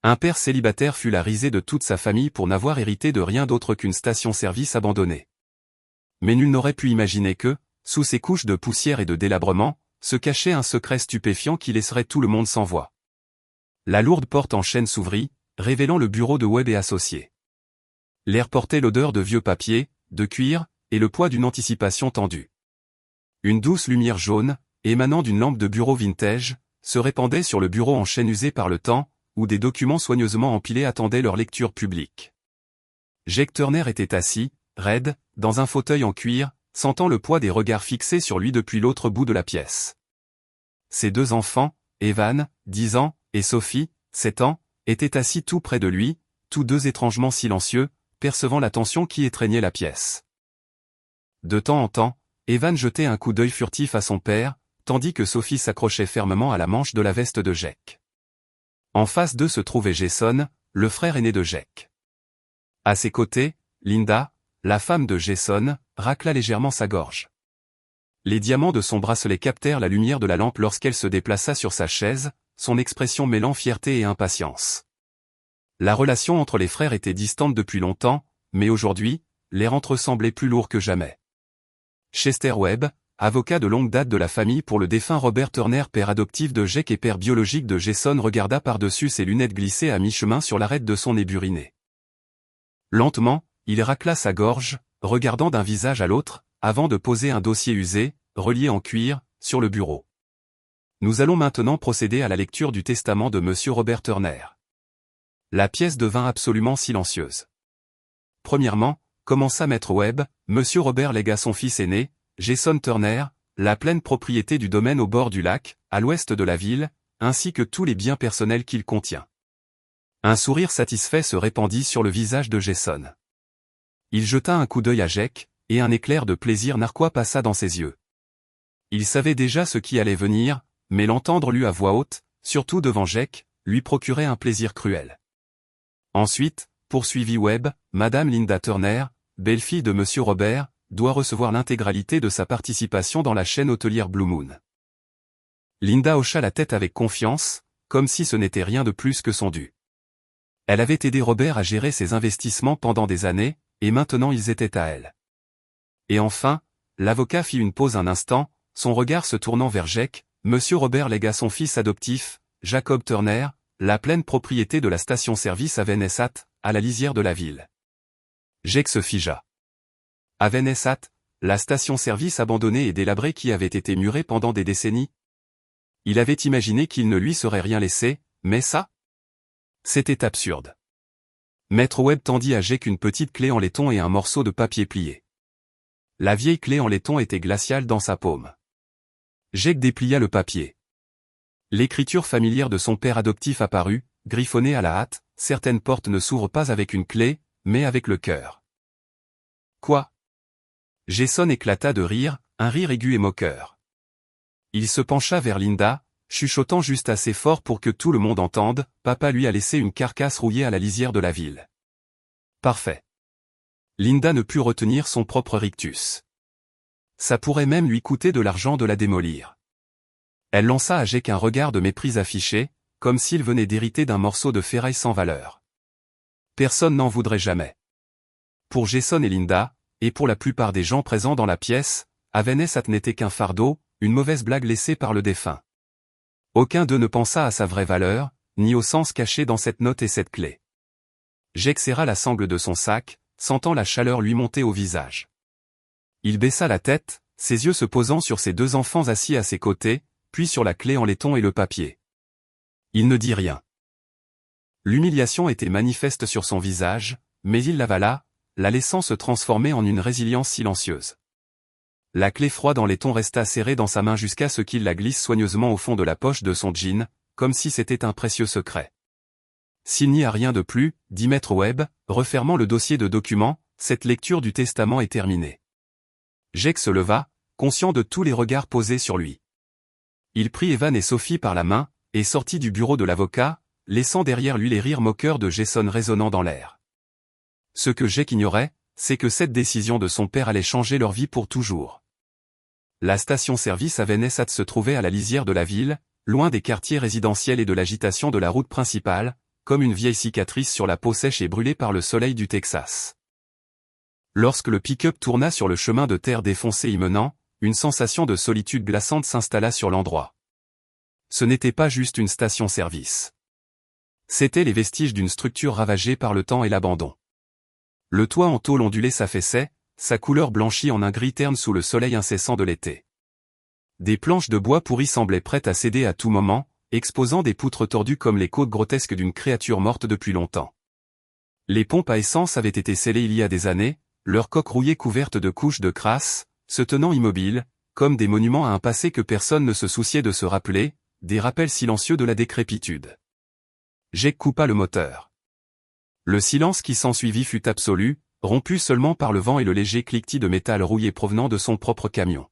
Un père célibataire fut la risée de toute sa famille pour n'avoir hérité de rien d'autre qu'une station-service abandonnée. Mais nul n'aurait pu imaginer que, sous ces couches de poussière et de délabrement, se cachait un secret stupéfiant qui laisserait tout le monde sans voix. La lourde porte en chêne s'ouvrit, révélant le bureau de Webb et Associés. L'air portait l'odeur de vieux papier, de cuir, et le poids d'une anticipation tendue. Une douce lumière jaune, émanant d'une lampe de bureau vintage, se répandait sur le bureau en chêne usé par le temps, où des documents soigneusement empilés attendaient leur lecture publique. Jake Turner était assis, raide, dans un fauteuil en cuir, sentant le poids des regards fixés sur lui depuis l'autre bout de la pièce. Ses deux enfants, Evan, 10 ans, et Sophie, 7 ans, étaient assis tout près de lui, tous deux étrangement silencieux, percevant la tension qui étreignait la pièce. De temps en temps, Evan jetait un coup d'œil furtif à son père, tandis que Sophie s'accrochait fermement à la manche de la veste de Jake. En face d'eux se trouvait Jason, le frère aîné de Jake. À ses côtés, Linda, la femme de Jason, racla légèrement sa gorge. Les diamants de son bracelet captèrent la lumière de la lampe lorsqu'elle se déplaça sur sa chaise, son expression mêlant fierté et impatience. La relation entre les frères était distante depuis longtemps, mais aujourd'hui, l'air entre eux semblait plus lourd que jamais. Chester Webb, avocat de longue date de la famille pour le défunt Robert Turner, père adoptif de Jake et père biologique de Jason, regarda par-dessus ses lunettes glissées à mi-chemin sur l'arête de son nez buriné. Lentement, il racla sa gorge, regardant d'un visage à l'autre, avant de poser un dossier usé, relié en cuir, sur le bureau. Nous allons maintenant procéder à la lecture du testament de Monsieur Robert Turner. La pièce devint absolument silencieuse. Premièrement, commença Maître Webb, Monsieur Robert légua son fils aîné, Jason Turner, la pleine propriété du domaine au bord du lac, à l'ouest de la ville, ainsi que tous les biens personnels qu'il contient. Un sourire satisfait se répandit sur le visage de Jason. Il jeta un coup d'œil à Jake, et un éclair de plaisir narquois passa dans ses yeux. Il savait déjà ce qui allait venir, mais l'entendre lu à voix haute, surtout devant Jake, lui procurait un plaisir cruel. Ensuite, poursuivit Webb, Madame Linda Turner, belle-fille de Monsieur Robert, doit recevoir l'intégralité de sa participation dans la chaîne hôtelière Blue Moon. Linda hocha la tête avec confiance, comme si ce n'était rien de plus que son dû. Elle avait aidé Robert à gérer ses investissements pendant des années, et maintenant ils étaient à elle. Et enfin, l'avocat fit une pause un instant, son regard se tournant vers Jake, Monsieur Robert légua son fils adoptif, Jacob Turner, la pleine propriété de la station-service à Venessat, à la lisière de la ville. Jake se figea. À Venessat, la station-service abandonnée et délabrée qui avait été murée pendant des décennies. Il avait imaginé qu'il ne lui serait rien laissé, mais ça? C'était absurde. Maître Webb tendit à Jake une petite clé en laiton et un morceau de papier plié. La vieille clé en laiton était glaciale dans sa paume. Jake déplia le papier. L'écriture familière de son père adoptif apparut, griffonnée à la hâte, certaines portes ne s'ouvrent pas avec une clé, mais avec le cœur. Quoi? Jason éclata de rire, un rire aigu et moqueur. Il se pencha vers Linda, chuchotant juste assez fort pour que tout le monde entende, papa lui a laissé une carcasse rouillée à la lisière de la ville. Parfait. Linda ne put retenir son propre rictus. Ça pourrait même lui coûter de l'argent de la démolir. Elle lança à Jake un regard de mépris affiché, comme s'il venait d'hériter d'un morceau de ferraille sans valeur. Personne n'en voudrait jamais. Pour Jason et Linda, et pour la plupart des gens présents dans la pièce, Venessat n'était qu'un fardeau, une mauvaise blague laissée par le défunt. Aucun d'eux ne pensa à sa vraie valeur, ni au sens caché dans cette note et cette clé. Jake serra la sangle de son sac, sentant la chaleur lui monter au visage. Il baissa la tête, ses yeux se posant sur ses deux enfants assis à ses côtés, puis sur la clé en laiton et le papier. Il ne dit rien. L'humiliation était manifeste sur son visage, mais il l'avala, la laissant se transformer en une résilience silencieuse. La clé froide en laiton resta serrée dans sa main jusqu'à ce qu'il la glisse soigneusement au fond de la poche de son jean, comme si c'était un précieux secret. S'il n'y a rien de plus, dit Maître Webb, refermant le dossier de documents, cette lecture du testament est terminée. Jake se leva, conscient de tous les regards posés sur lui. Il prit Evan et Sophie par la main, et sortit du bureau de l'avocat, laissant derrière lui les rires moqueurs de Jason résonnant dans l'air. Ce que Jake ignorait, c'est que cette décision de son père allait changer leur vie pour toujours. La station-service à Venessat se trouvait à la lisière de la ville, loin des quartiers résidentiels et de l'agitation de la route principale, comme une vieille cicatrice sur la peau sèche et brûlée par le soleil du Texas. Lorsque le pick-up tourna sur le chemin de terre défoncé y menant, une sensation de solitude glaçante s'installa sur l'endroit. Ce n'était pas juste une station-service. C'étaient les vestiges d'une structure ravagée par le temps et l'abandon. Le toit en tôle ondulé s'affaissait, sa couleur blanchie en un gris terne sous le soleil incessant de l'été. Des planches de bois pourri semblaient prêtes à céder à tout moment, exposant des poutres tordues comme les côtes grotesques d'une créature morte depuis longtemps. Les pompes à essence avaient été scellées il y a des années, leurs coques rouillées couvertes de couches de crasse, se tenant immobiles, comme des monuments à un passé que personne ne se souciait de se rappeler, des rappels silencieux de la décrépitude. Jake coupa le moteur. Le silence qui s'ensuivit fut absolu, rompu seulement par le vent et le léger cliquetis de métal rouillé provenant de son propre camion.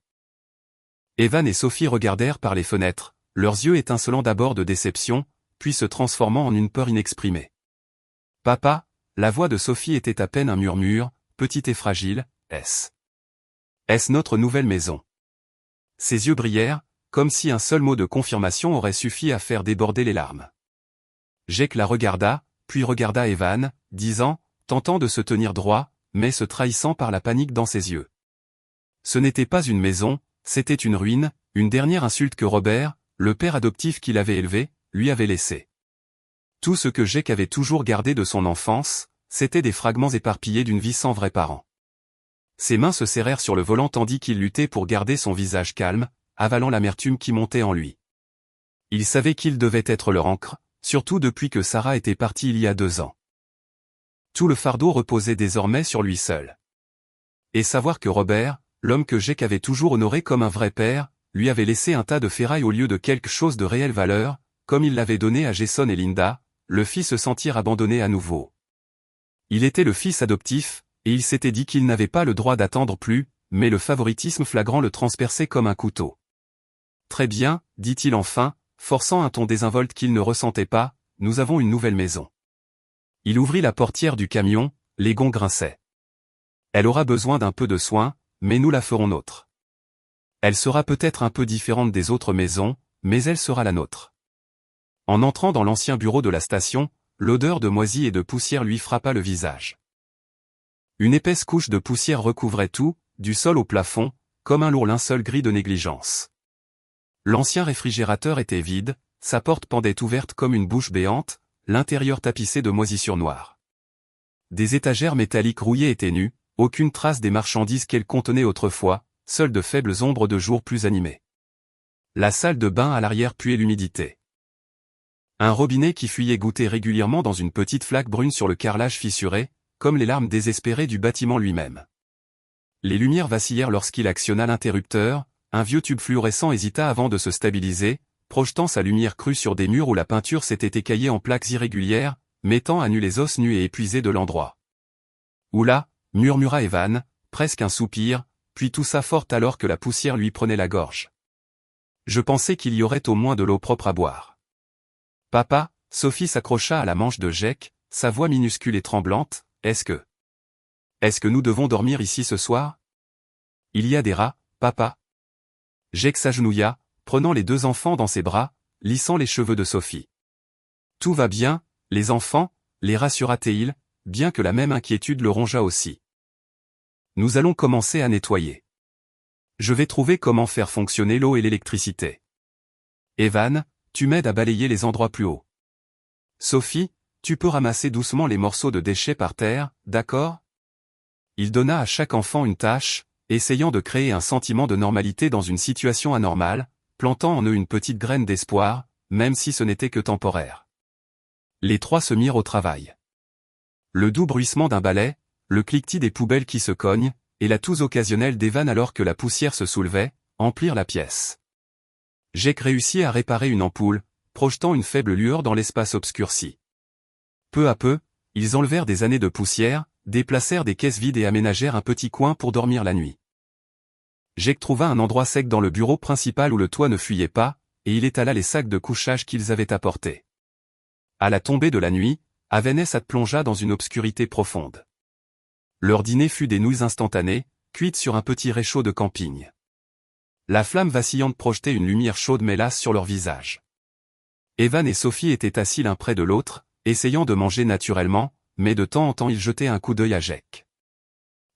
Evan et Sophie regardèrent par les fenêtres, leurs yeux étincelant d'abord de déception, puis se transformant en une peur inexprimée. « Papa !» La voix de Sophie était à peine un murmure, petite et fragile, « Est-ce notre nouvelle maison ?» Ses yeux brillèrent, comme si un seul mot de confirmation aurait suffi à faire déborder les larmes. Jake la regarda, puis regarda Evan, disant, tentant de se tenir droit, mais se trahissant par la panique dans ses yeux. Ce n'était pas une maison, c'était une ruine, une dernière insulte que Robert, le père adoptif qui l'avait élevé, lui avait laissé. Tout ce que Jake avait toujours gardé de son enfance, c'était des fragments éparpillés d'une vie sans vrais parents. Ses mains se serrèrent sur le volant tandis qu'il luttait pour garder son visage calme, avalant l'amertume qui montait en lui. Il savait qu'il devait être leur ancre, surtout depuis que Sarah était partie il y a 2 ans. Tout le fardeau reposait désormais sur lui seul. Et savoir que Robert, l'homme que Jake avait toujours honoré comme un vrai père, lui avait laissé un tas de ferrailles au lieu de quelque chose de réelle valeur, comme il l'avait donné à Jason et Linda, le fit se sentir abandonné à nouveau. Il était le fils adoptif, et il s'était dit qu'il n'avait pas le droit d'attendre plus, mais le favoritisme flagrant le transperçait comme un couteau. « Très bien, dit-il enfin, forçant un ton désinvolte qu'il ne ressentait pas, nous avons une nouvelle maison. » Il ouvrit la portière du camion, les gonds grinçaient. « Elle aura besoin d'un peu de soin, mais nous la ferons nôtre. Elle sera peut-être un peu différente des autres maisons, mais elle sera la nôtre. » En entrant dans l'ancien bureau de la station, l'odeur de moisie et de poussière lui frappa le visage. Une épaisse couche de poussière recouvrait tout, du sol au plafond, comme un lourd linceul gris de négligence. L'ancien réfrigérateur était vide, sa porte pendait ouverte comme une bouche béante, l'intérieur tapissé de moisissures noires. Des étagères métalliques rouillées étaient nues, aucune trace des marchandises qu'elles contenaient autrefois, seules de faibles ombres de jours plus animés. La salle de bain à l'arrière puait l'humidité. Un robinet qui fuyait goutter régulièrement dans une petite flaque brune sur le carrelage fissuré, comme les larmes désespérées du bâtiment lui-même. Les lumières vacillèrent lorsqu'il actionna l'interrupteur, un vieux tube fluorescent hésita avant de se stabiliser, projetant sa lumière crue sur des murs où la peinture s'était écaillée en plaques irrégulières, mettant à nu les os nus et épuisés de l'endroit. « Oula !» murmura Evan, presque un soupir, puis toussa fort alors que la poussière lui prenait la gorge. « Je pensais qu'il y aurait au moins de l'eau propre à boire. »« Papa !» Sophie s'accrocha à la manche de Jake, sa voix minuscule et tremblante, « Est-ce que nous devons dormir ici ce soir ? » « Il y a des rats, papa. » Jake s'agenouilla, prenant les 2 enfants dans ses bras, lissant les cheveux de Sophie. « Tout va bien, les enfants, » les rassura-t-il, bien que la même inquiétude le rongeât aussi. « Nous allons commencer à nettoyer. Je vais trouver comment faire fonctionner l'eau et l'électricité. Evan, tu m'aides à balayer les endroits plus hauts. Sophie, tu peux ramasser doucement les morceaux de déchets par terre, d'accord ? » Il donna à chaque enfant une tâche, essayant de créer un sentiment de normalité dans une situation anormale, plantant en eux une petite graine d'espoir, même si ce n'était que temporaire. Les 3 se mirent au travail. Le doux bruissement d'un balai, le cliquetis des poubelles qui se cognent, et la toux occasionnelle d'Evan alors que la poussière se soulevait, emplirent la pièce. Jake réussit à réparer une ampoule, projetant une faible lueur dans l'espace obscurci. Peu à peu, ils enlevèrent des années de poussière, déplacèrent des caisses vides et aménagèrent un petit coin pour dormir la nuit. Jake trouva un endroit sec dans le bureau principal où le toit ne fuyait pas, et il étala les sacs de couchage qu'ils avaient apportés. À la tombée de la nuit, Avenessa plongea dans une obscurité profonde. Leur dîner fut des nouilles instantanées, cuites sur un petit réchaud de camping. La flamme vacillante projetait une lumière chaude mais lasse sur leur visage. Evan et Sophie étaient assis l'un près de l'autre, essayant de manger naturellement, mais de temps en temps il jetait un coup d'œil à Jake.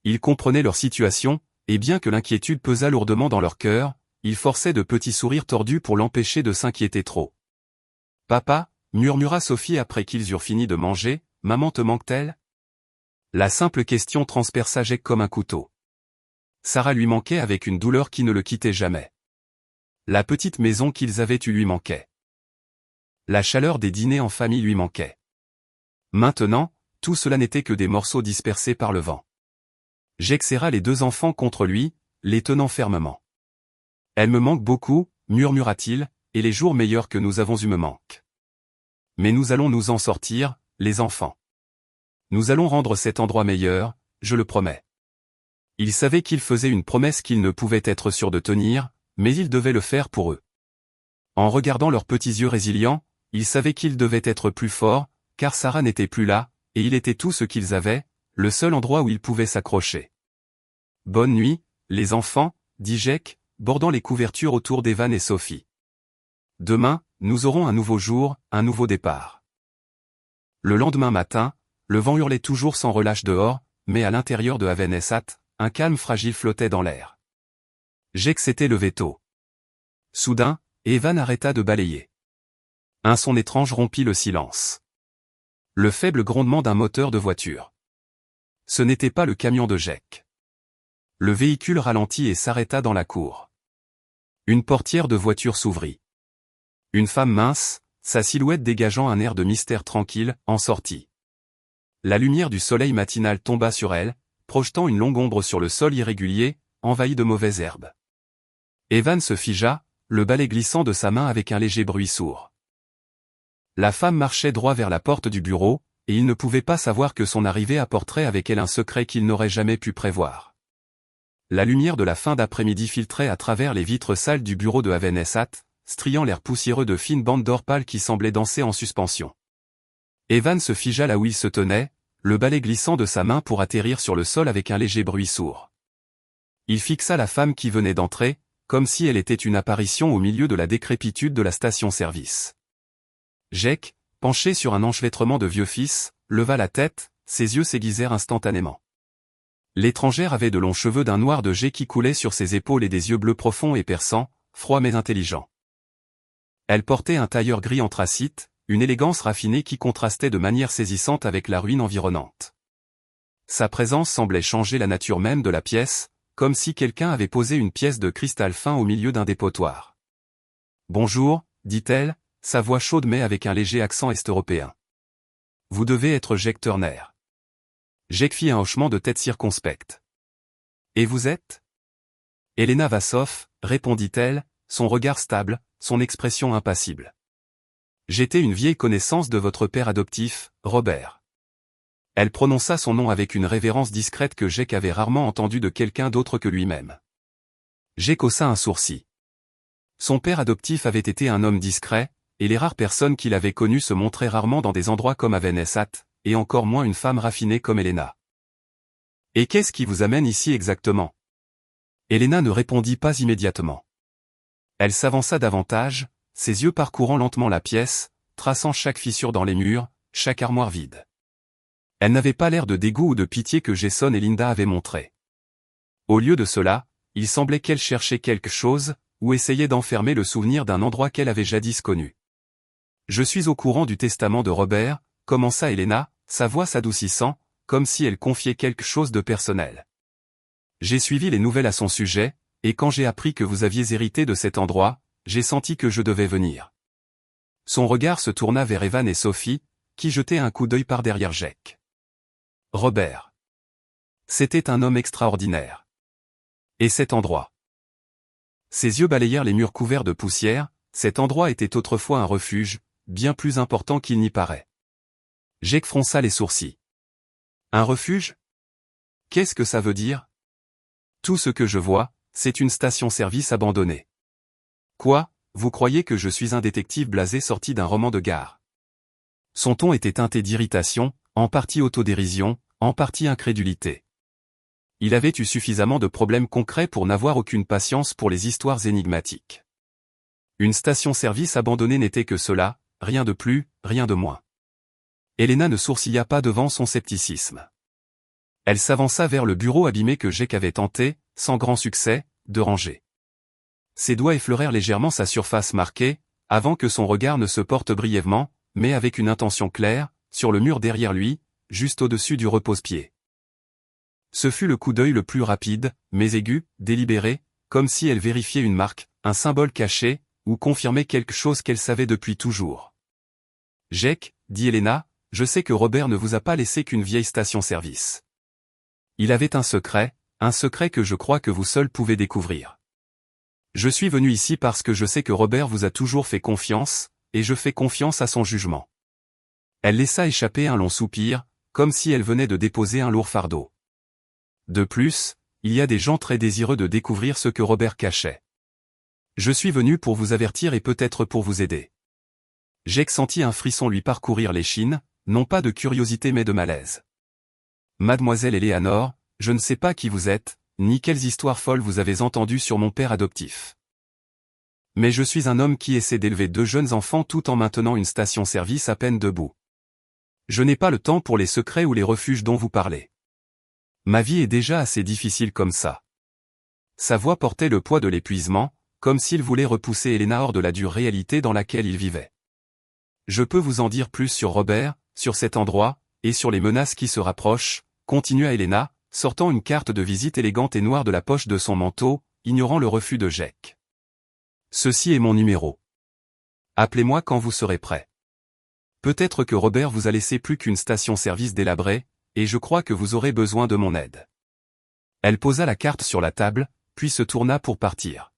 Il comprenait leur situation, et bien que l'inquiétude pesât lourdement dans leur cœur, il forçait de petits sourires tordus pour l'empêcher de s'inquiéter trop. « Papa » murmura Sophie après qu'ils eurent fini de manger, « maman te manque-t-elle » La simple question transperça Jake comme un couteau. Sarah lui manquait avec une douleur qui ne le quittait jamais. La petite maison qu'ils avaient eue lui manquait. La chaleur des dîners en famille lui manquait. Maintenant, tout cela n'était que des morceaux dispersés par le vent. Jake serra les deux enfants contre lui, les tenant fermement. « Elle me manque beaucoup, murmura-t-il, et les jours meilleurs que nous avons eus me manquent. Mais nous allons nous en sortir, les enfants. Nous allons rendre cet endroit meilleur, je le promets. » Il savait qu'il faisait une promesse qu'il ne pouvait être sûr de tenir, mais il devait le faire pour eux. En regardant leurs petits yeux résilients, il savait qu'il devait être plus fort, car Sarah n'était plus là, et il était tout ce qu'ils avaient, le seul endroit où ils pouvaient s'accrocher. « Bonne nuit, les enfants, » dit Jake, bordant les couvertures autour d'Evan et Sophie. « Demain, nous aurons un nouveau jour, un nouveau départ. » Le lendemain matin, le vent hurlait toujours sans relâche dehors, mais à l'intérieur de Havenessat, un calme fragile flottait dans l'air. Jake s'était levé tôt. Soudain, Evan arrêta de balayer. Un son étrange rompit le silence. Le faible grondement d'un moteur de voiture. Ce n'était pas le camion de Jake. Le véhicule ralentit et s'arrêta dans la cour. Une portière de voiture s'ouvrit. Une femme mince, sa silhouette dégageant un air de mystère tranquille, en sortit. La lumière du soleil matinal tomba sur elle, projetant une longue ombre sur le sol irrégulier, envahi de mauvaises herbes. Evan se figea, le balai glissant de sa main avec un léger bruit sourd. La femme marchait droit vers la porte du bureau, et il ne pouvait pas savoir que son arrivée apporterait avec elle un secret qu'il n'aurait jamais pu prévoir. La lumière de la fin d'après-midi filtrait à travers les vitres sales du bureau de Havenessat, striant l'air poussiéreux de fines bandes d'or pâle qui semblaient danser en suspension. Evan se figea là où il se tenait, le balai glissant de sa main pour atterrir sur le sol avec un léger bruit sourd. Il fixa la femme qui venait d'entrer, comme si elle était une apparition au milieu de la décrépitude de la station-service. Jake, penché sur un enchevêtrement de vieux fils, leva la tête, ses yeux s'aiguisèrent instantanément. L'étrangère avait de longs cheveux d'un noir de jet qui coulaient sur ses épaules et des yeux bleus profonds et perçants, froids mais intelligents. Elle portait un tailleur gris anthracite, une élégance raffinée qui contrastait de manière saisissante avec la ruine environnante. Sa présence semblait changer la nature même de la pièce, comme si quelqu'un avait posé une pièce de cristal fin au milieu d'un dépotoir. « Bonjour » dit-elle, sa voix chaude mais avec un léger accent est-européen. « Vous devez être Jake Turner. » Jake fit un hochement de tête circonspect. « Et vous êtes » Elena Vassoff, répondit-elle, son regard stable, son expression impassible. « J'étais une vieille connaissance de votre père adoptif, Robert. » Elle prononça son nom avec une révérence discrète que Jake avait rarement entendue de quelqu'un d'autre que lui-même. Jake haussa un sourcil. Son père adoptif avait été un homme discret, et les rares personnes qu'il avait connues se montraient rarement dans des endroits comme Havenessat, et encore moins une femme raffinée comme Elena. « Et qu'est-ce qui vous amène ici exactement » Elena ne répondit pas immédiatement. Elle s'avança davantage, ses yeux parcourant lentement la pièce, traçant chaque fissure dans les murs, chaque armoire vide. Elle n'avait pas l'air de dégoût ou de pitié que Jason et Linda avaient montré. Au lieu de cela, il semblait qu'elle cherchait quelque chose, ou essayait d'enfermer le souvenir d'un endroit qu'elle avait jadis connu. « Je suis au courant du testament de Robert », commença Elena, sa voix s'adoucissant, comme si elle confiait quelque chose de personnel. « J'ai suivi les nouvelles à son sujet, et quand j'ai appris que vous aviez hérité de cet endroit, j'ai senti que je devais venir. » Son regard se tourna vers Evan et Sophie, qui jetaient un coup d'œil par derrière Jake. Robert. C'était un homme extraordinaire. Et cet endroit. Ses yeux balayèrent les murs couverts de poussière, cet endroit était autrefois un refuge, bien plus important qu'il n'y paraît. Jake fronça les sourcils. Un refuge ? Qu'est-ce que ça veut dire ? Tout ce que je vois, c'est une station-service abandonnée. Quoi, vous croyez que je suis un détective blasé sorti d'un roman de gare ? Son ton était teinté d'irritation, en partie autodérision, en partie incrédulité. Il avait eu suffisamment de problèmes concrets pour n'avoir aucune patience pour les histoires énigmatiques. Une station-service abandonnée n'était que cela, rien de plus, rien de moins. Helena ne sourcilla pas devant son scepticisme. Elle s'avança vers le bureau abîmé que Jake avait tenté, sans grand succès, de ranger. Ses doigts effleurèrent légèrement sa surface marquée, avant que son regard ne se porte brièvement, mais avec une intention claire, sur le mur derrière lui, juste au-dessus du repose-pied. Ce fut le coup d'œil le plus rapide, mais aigu, délibéré, comme si elle vérifiait une marque, un symbole caché, ou confirmait quelque chose qu'elle savait depuis toujours. « Jake, dit Helena, je sais que Robert ne vous a pas laissé qu'une vieille station-service. Il avait un secret que je crois que vous seul pouvez découvrir. Je suis venu ici parce que je sais que Robert vous a toujours fait confiance, et je fais confiance à son jugement. » Elle laissa échapper un long soupir, comme si elle venait de déposer un lourd fardeau. De plus, il y a des gens très désireux de découvrir ce que Robert cachait. Je suis venu pour vous avertir et peut-être pour vous aider. Jake sentit un frisson lui parcourir l'échine, non pas de curiosité mais de malaise. Mademoiselle Eleanor, je ne sais pas qui vous êtes, ni quelles histoires folles vous avez entendues sur mon père adoptif. Mais je suis un homme qui essaie d'élever 2 jeunes enfants tout en maintenant une station-service à peine debout. Je n'ai pas le temps pour les secrets ou les refuges dont vous parlez. Ma vie est déjà assez difficile comme ça. Sa voix portait le poids de l'épuisement, comme s'il voulait repousser Helena hors de la dure réalité dans laquelle il vivait. Je peux vous en dire plus sur Robert, sur cet endroit, et sur les menaces qui se rapprochent, continua Helena, sortant une carte de visite élégante et noire de la poche de son manteau, ignorant le refus de Jake. Ceci est mon numéro. Appelez-moi quand vous serez prêt. Peut-être que Robert vous a laissé plus qu'une station-service délabrée, et je crois que vous aurez besoin de mon aide. Elle posa la carte sur la table, puis se tourna pour partir.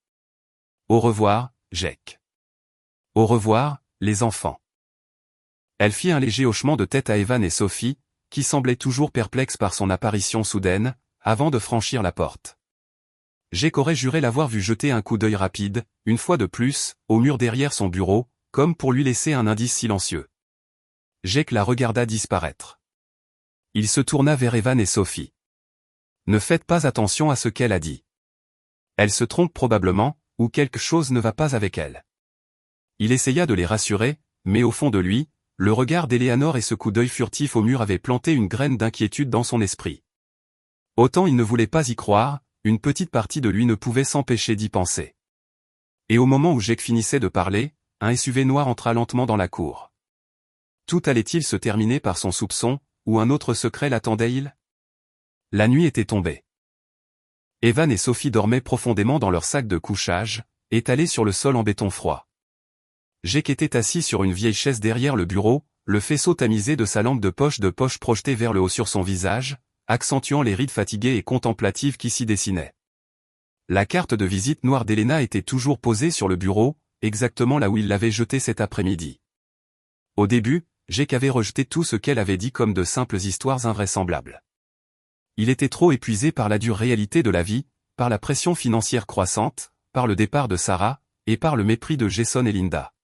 Au revoir, Jake. Au revoir, les enfants. Elle fit un léger hochement de tête à Evan et Sophie, qui semblaient toujours perplexes par son apparition soudaine, avant de franchir la porte. Jake aurait juré l'avoir vu jeter un coup d'œil rapide, une fois de plus, au mur derrière son bureau, comme pour lui laisser un indice silencieux. Jake la regarda disparaître. Il se tourna vers Evan et Sophie. Ne faites pas attention à ce qu'elle a dit. Elle se trompe probablement, ou quelque chose ne va pas avec elle. Il essaya de les rassurer, mais au fond de lui, le regard d'Eleanor et ce coup d'œil furtif au mur avaient planté une graine d'inquiétude dans son esprit. Autant il ne voulait pas y croire, une petite partie de lui ne pouvait s'empêcher d'y penser. Et au moment où Jake finissait de parler, un SUV noir entra lentement dans la cour. Tout allait-il se terminer par son soupçon, ou un autre secret l'attendait-il? La nuit était tombée. Evan et Sophie dormaient profondément dans leur sac de couchage, étalés sur le sol en béton froid. Jake était assis sur une vieille chaise derrière le bureau, le faisceau tamisé de sa lampe de poche projeté vers le haut sur son visage, accentuant les rides fatiguées et contemplatives qui s'y dessinaient. La carte de visite noire d'Helena était toujours posée sur le bureau, exactement là où il l'avait jetée cet après-midi. Au début, Jake avait rejeté tout ce qu'elle avait dit comme de simples histoires invraisemblables. Il était trop épuisé par la dure réalité de la vie, par la pression financière croissante, par le départ de Sarah, et par le mépris de Jason et Linda.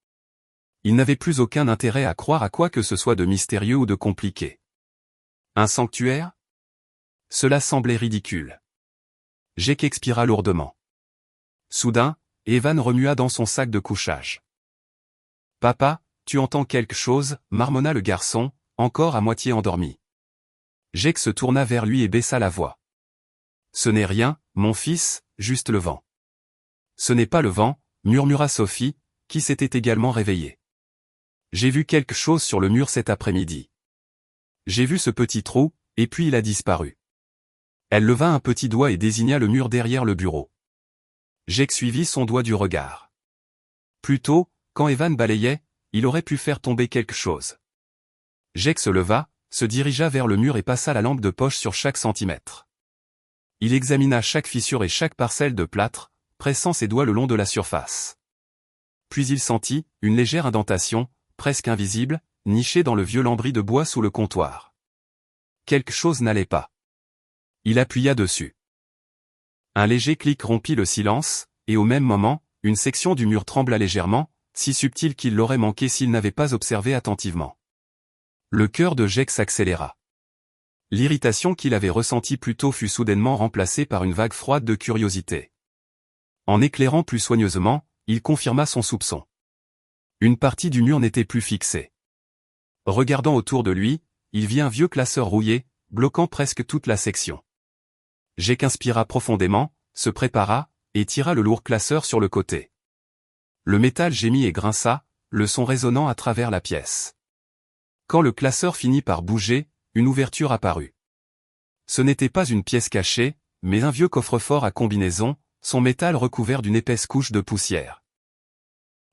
Il n'avait plus aucun intérêt à croire à quoi que ce soit de mystérieux ou de compliqué. Un sanctuaire? Cela semblait ridicule. Jake expira lourdement. Soudain, Evan remua dans son sac de couchage. « Papa, tu entends quelque chose ?» marmonna le garçon, encore à moitié endormi. Jake se tourna vers lui et baissa la voix. « Ce n'est rien, mon fils, juste le vent. »« Ce n'est pas le vent, » murmura Sophie, qui s'était également réveillée. « J'ai vu quelque chose sur le mur cet après-midi. J'ai vu ce petit trou, et puis il a disparu. » Elle leva un petit doigt et désigna le mur derrière le bureau. Jake suivit son doigt du regard. Plus tôt, quand Evan balayait, il aurait pu faire tomber quelque chose. Jake se leva, se dirigea vers le mur et passa la lampe de poche sur chaque centimètre. Il examina chaque fissure et chaque parcelle de plâtre, pressant ses doigts le long de la surface. Puis il sentit une légère indentation, presque invisible, nichée dans le vieux lambris de bois sous le comptoir. Quelque chose n'allait pas. Il appuya dessus. Un léger clic rompit le silence, et au même moment, une section du mur trembla légèrement, si subtile qu'il l'aurait manqué s'il n'avait pas observé attentivement. Le cœur de Jake s'accéléra. L'irritation qu'il avait ressentie plus tôt fut soudainement remplacée par une vague froide de curiosité. En éclairant plus soigneusement, il confirma son soupçon. Une partie du mur n'était plus fixée. Regardant autour de lui, il vit un vieux classeur rouillé, bloquant presque toute la section. Jake inspira profondément, se prépara, et tira le lourd classeur sur le côté. Le métal gémit et grinça, le son résonnant à travers la pièce. Quand le classeur finit par bouger, une ouverture apparut. Ce n'était pas une pièce cachée, mais un vieux coffre-fort à combinaison, son métal recouvert d'une épaisse couche de poussière.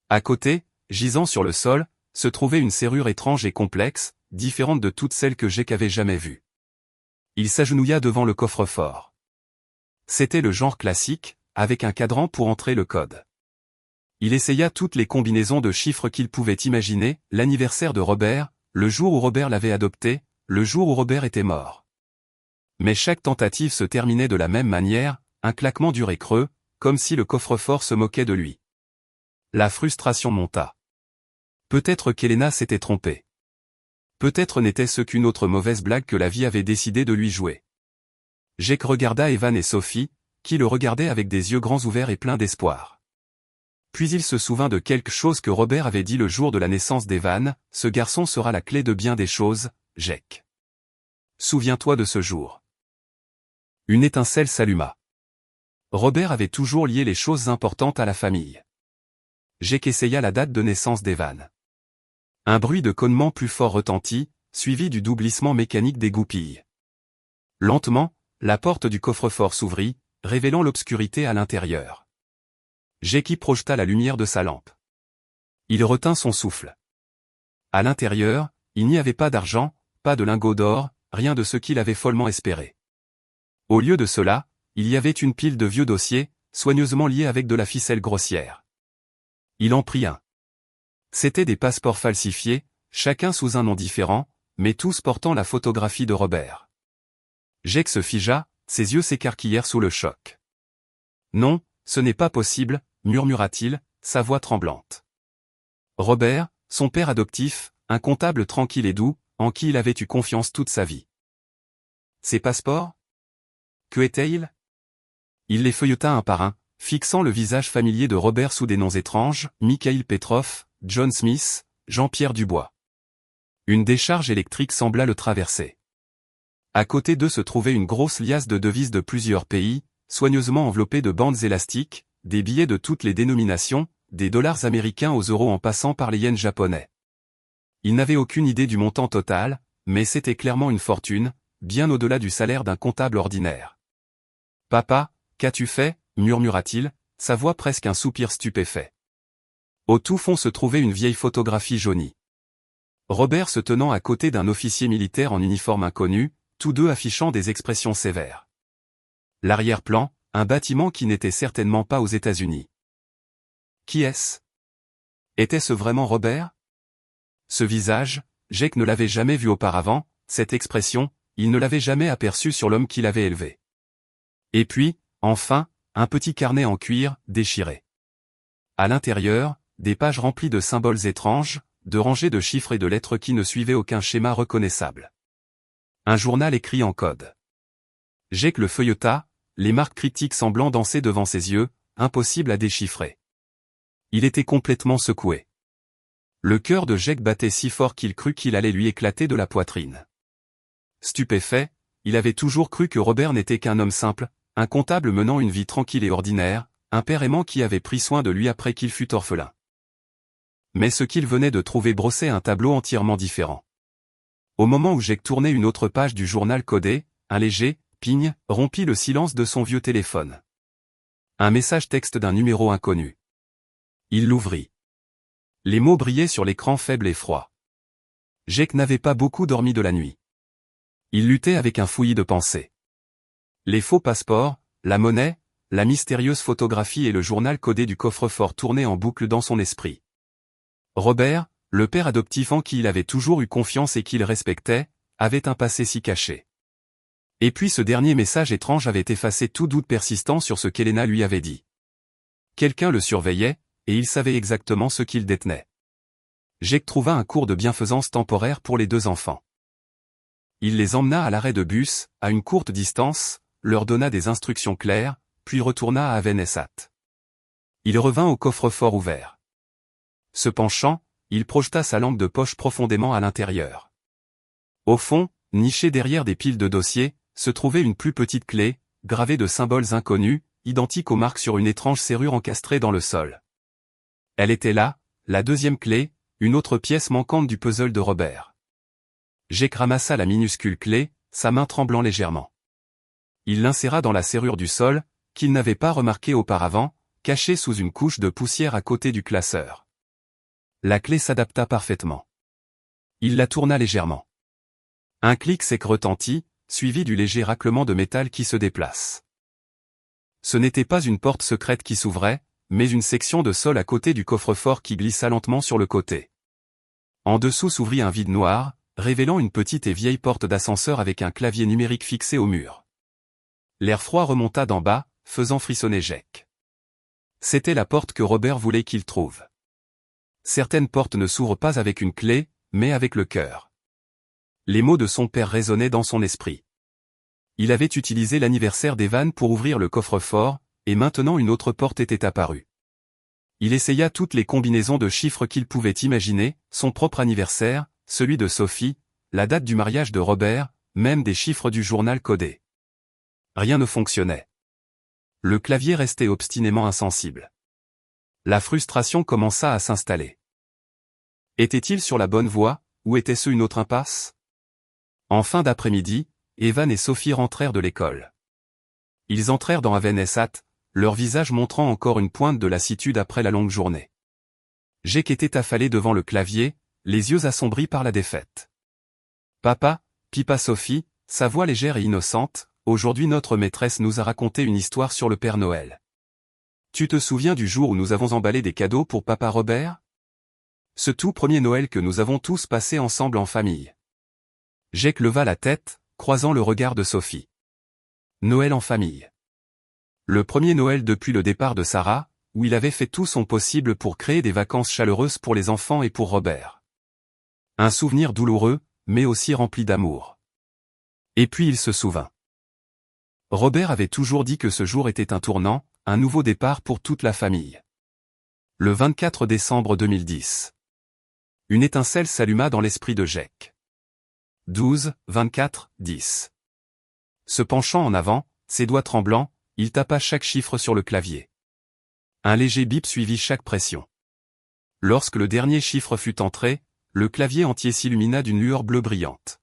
À côté, gisant sur le sol, se trouvait une serrure étrange et complexe, différente de toutes celles que Jake avait jamais vues. Il s'agenouilla devant le coffre-fort. C'était le genre classique, avec un cadran pour entrer le code. Il essaya toutes les combinaisons de chiffres qu'il pouvait imaginer, l'anniversaire de Robert, le jour où Robert l'avait adopté, le jour où Robert était mort. Mais chaque tentative se terminait de la même manière, un claquement dur et creux, comme si le coffre-fort se moquait de lui. La frustration monta. Peut-être qu'Elena s'était trompée. Peut-être n'était-ce qu'une autre mauvaise blague que la vie avait décidé de lui jouer. Jake regarda Evan et Sophie, qui le regardaient avec des yeux grands ouverts et pleins d'espoir. Puis il se souvint de quelque chose que Robert avait dit le jour de la naissance d'Evan, « Ce garçon sera la clé de bien des choses, Jake. Souviens-toi de ce jour. » Une étincelle s'alluma. Robert avait toujours lié les choses importantes à la famille. Jake essaya la date de naissance d'Evan. Un bruit de connement plus fort retentit, suivi du doublissement mécanique des goupilles. Lentement, la porte du coffre-fort s'ouvrit, révélant l'obscurité à l'intérieur. Jake y projeta la lumière de sa lampe. Il retint son souffle. À l'intérieur, il n'y avait pas d'argent, pas de lingots d'or, rien de ce qu'il avait follement espéré. Au lieu de cela, il y avait une pile de vieux dossiers, soigneusement liés avec de la ficelle grossière. Il en prit un. C'étaient des passeports falsifiés, chacun sous un nom différent, mais tous portant la photographie de Robert. Jake se figea, ses yeux s'écarquillèrent sous le choc. « Non, ce n'est pas possible », murmura-t-il, sa voix tremblante. Robert, son père adoptif, un comptable tranquille et doux, en qui il avait eu confiance toute sa vie. Ses passeports? Que étaient-ils? Il les feuilleta un par un, fixant le visage familier de Robert sous des noms étranges, Mikhail Petrov, John Smith, Jean-Pierre Dubois. Une décharge électrique sembla le traverser. À côté d'eux se trouvait une grosse liasse de devises de plusieurs pays, soigneusement enveloppées de bandes élastiques, des billets de toutes les dénominations, des dollars américains aux euros en passant par les yens japonais. Il n'avait aucune idée du montant total, mais c'était clairement une fortune, bien au-delà du salaire d'un comptable ordinaire. « Papa, qu'as-tu fait » murmura-t-il, sa voix presque un soupir stupéfait. Au tout fond se trouvait une vieille photographie jaunie. Robert se tenant à côté d'un officier militaire en uniforme inconnu, tous deux affichant des expressions sévères. L'arrière-plan, un bâtiment qui n'était certainement pas aux États-Unis. Qui est-ce? Était-ce vraiment Robert? Ce visage, Jake ne l'avait jamais vu auparavant, cette expression, il ne l'avait jamais aperçue sur l'homme qui l'avait élevé. Et puis, enfin, un petit carnet en cuir, déchiré. À l'intérieur, des pages remplies de symboles étranges, de rangées de chiffres et de lettres qui ne suivaient aucun schéma reconnaissable. Un journal écrit en code. Jake le feuilleta, les marques cryptiques semblant danser devant ses yeux, impossible à déchiffrer. Il était complètement secoué. Le cœur de Jake battait si fort qu'il crut qu'il allait lui éclater de la poitrine. Stupéfait, il avait toujours cru que Robert n'était qu'un homme simple, un comptable menant une vie tranquille et ordinaire, un père aimant qui avait pris soin de lui après qu'il fut orphelin. Mais ce qu'il venait de trouver brossait un tableau entièrement différent. Au moment où Jake tournait une autre page du journal codé, un léger « ping » rompit le silence de son vieux téléphone. Un message texte d'un numéro inconnu. Il l'ouvrit. Les mots brillaient sur l'écran faible et froid. Jake n'avait pas beaucoup dormi de la nuit. Il luttait avec un fouillis de pensées. Les faux passeports, la monnaie, la mystérieuse photographie et le journal codé du coffre-fort tournaient en boucle dans son esprit. Robert, le père adoptif en qui il avait toujours eu confiance et qu'il respectait, avait un passé si caché. Et puis ce dernier message étrange avait effacé tout doute persistant sur ce qu'Elena lui avait dit. Quelqu'un le surveillait, et il savait exactement ce qu'il détenait. Jake trouva un cours de bienfaisance temporaire pour les deux enfants. Il les emmena à l'arrêt de bus, à une courte distance, leur donna des instructions claires, puis retourna à Avenessat. Il revint au coffre-fort ouvert. Se penchant, il projeta sa lampe de poche profondément à l'intérieur. Au fond, nichée derrière des piles de dossiers, se trouvait une plus petite clé, gravée de symboles inconnus, identiques aux marques sur une étrange serrure encastrée dans le sol. Elle était là, la deuxième clé, une autre pièce manquante du puzzle de Robert. Jake ramassa la minuscule clé, sa main tremblant légèrement. Il l'inséra dans la serrure du sol, qu'il n'avait pas remarquée auparavant, cachée sous une couche de poussière à côté du classeur. La clé s'adapta parfaitement. Il la tourna légèrement. Un clic sec retentit, suivi du léger raclement de métal qui se déplace. Ce n'était pas une porte secrète qui s'ouvrait, mais une section de sol à côté du coffre-fort qui glissa lentement sur le côté. En dessous s'ouvrit un vide noir, révélant une petite et vieille porte d'ascenseur avec un clavier numérique fixé au mur. L'air froid remonta d'en bas, faisant frissonner Jake. C'était la porte que Robert voulait qu'il trouve. Certaines portes ne s'ouvrent pas avec une clé, mais avec le cœur. Les mots de son père résonnaient dans son esprit. Il avait utilisé l'anniversaire d'Evan pour ouvrir le coffre-fort, et maintenant une autre porte était apparue. Il essaya toutes les combinaisons de chiffres qu'il pouvait imaginer, son propre anniversaire, celui de Sophie, la date du mariage de Robert, même des chiffres du journal codé. Rien ne fonctionnait. Le clavier restait obstinément insensible. La frustration commença à s'installer. Était-il sur la bonne voie, ou était-ce une autre impasse? En fin d'après-midi, Evan et Sophie rentrèrent de l'école. Ils entrèrent dans Havenessat, leur visage montrant encore une pointe de lassitude après la longue journée. Jake était affalé devant le clavier, les yeux assombris par la défaite. « Papa » pipa Sophie, sa voix légère et innocente, « aujourd'hui notre maîtresse nous a raconté une histoire sur le Père Noël. Tu te souviens du jour où nous avons emballé des cadeaux pour papa Robert? Ce tout premier Noël que nous avons tous passé ensemble en famille. » Jake leva la tête, croisant le regard de Sophie. Noël en famille. Le premier Noël depuis le départ de Sarah, où il avait fait tout son possible pour créer des vacances chaleureuses pour les enfants et pour Robert. Un souvenir douloureux, mais aussi rempli d'amour. Et puis il se souvint. Robert avait toujours dit que ce jour était un tournant, un nouveau départ pour toute la famille. Le 24 décembre 2010. Une étincelle s'alluma dans l'esprit de Jake. 12, 24, 10. Se penchant en avant, ses doigts tremblants, il tapa chaque chiffre sur le clavier. Un léger bip suivit chaque pression. Lorsque le dernier chiffre fut entré, le clavier entier s'illumina d'une lueur bleue brillante.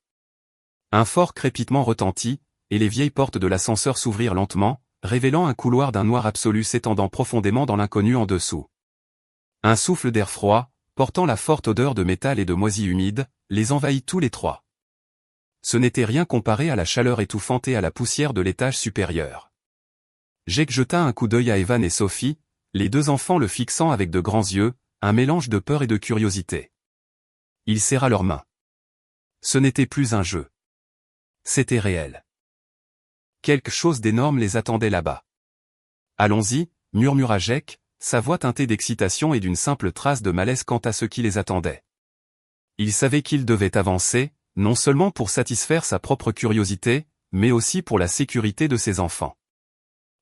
Un fort crépitement retentit, et les vieilles portes de l'ascenseur s'ouvrirent lentement, révélant un couloir d'un noir absolu s'étendant profondément dans l'inconnu en dessous. Un souffle d'air froid, portant la forte odeur de métal et de moisie humide, les envahit tous les trois. Ce n'était rien comparé à la chaleur étouffante et à la poussière de l'étage supérieur. Jake jeta un coup d'œil à Evan et Sophie, les deux enfants le fixant avec de grands yeux, un mélange de peur et de curiosité. Il serra leurs mains. Ce n'était plus un jeu. C'était réel. Quelque chose d'énorme les attendait là-bas. Allons-y, murmura Jake, sa voix teintée d'excitation et d'une simple trace de malaise quant à ce qui les attendait. Il savait qu'il devait avancer, non seulement pour satisfaire sa propre curiosité, mais aussi pour la sécurité de ses enfants.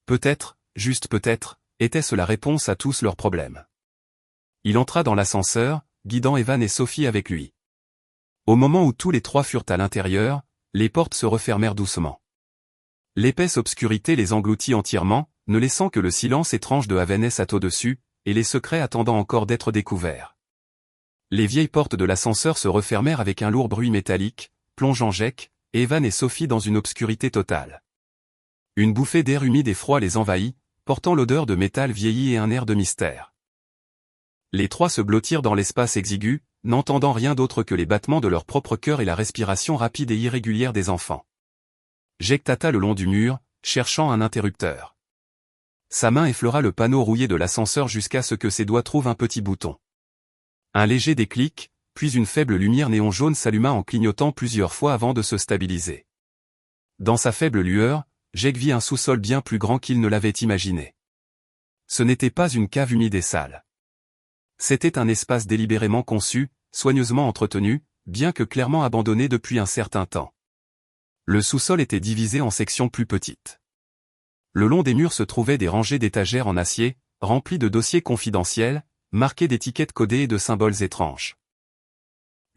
Peut-être, juste peut-être, était-ce la réponse à tous leurs problèmes. Il entra dans l'ascenseur, guidant Evan et Sophie avec lui. Au moment où tous les trois furent à l'intérieur, les portes se refermèrent doucement. L'épaisse obscurité les engloutit entièrement, ne laissant que le silence étrange de Havenessat au-dessus, et les secrets attendant encore d'être découverts. Les vieilles portes de l'ascenseur se refermèrent avec un lourd bruit métallique, plongeant Jake, Evan et Sophie dans une obscurité totale. Une bouffée d'air humide et froid les envahit, portant l'odeur de métal vieilli et un air de mystère. Les trois se blottirent dans l'espace exigu, n'entendant rien d'autre que les battements de leur propre cœur et la respiration rapide et irrégulière des enfants. Jake tâta le long du mur, cherchant un interrupteur. Sa main effleura le panneau rouillé de l'ascenseur jusqu'à ce que ses doigts trouvent un petit bouton. Un léger déclic, puis une faible lumière néon jaune s'alluma en clignotant plusieurs fois avant de se stabiliser. Dans sa faible lueur, Jake vit un sous-sol bien plus grand qu'il ne l'avait imaginé. Ce n'était pas une cave humide et sale. C'était un espace délibérément conçu, soigneusement entretenu, bien que clairement abandonné depuis un certain temps. Le sous-sol était divisé en sections plus petites. Le long des murs se trouvaient des rangées d'étagères en acier, remplies de dossiers confidentiels, marqués d'étiquettes codées et de symboles étranges.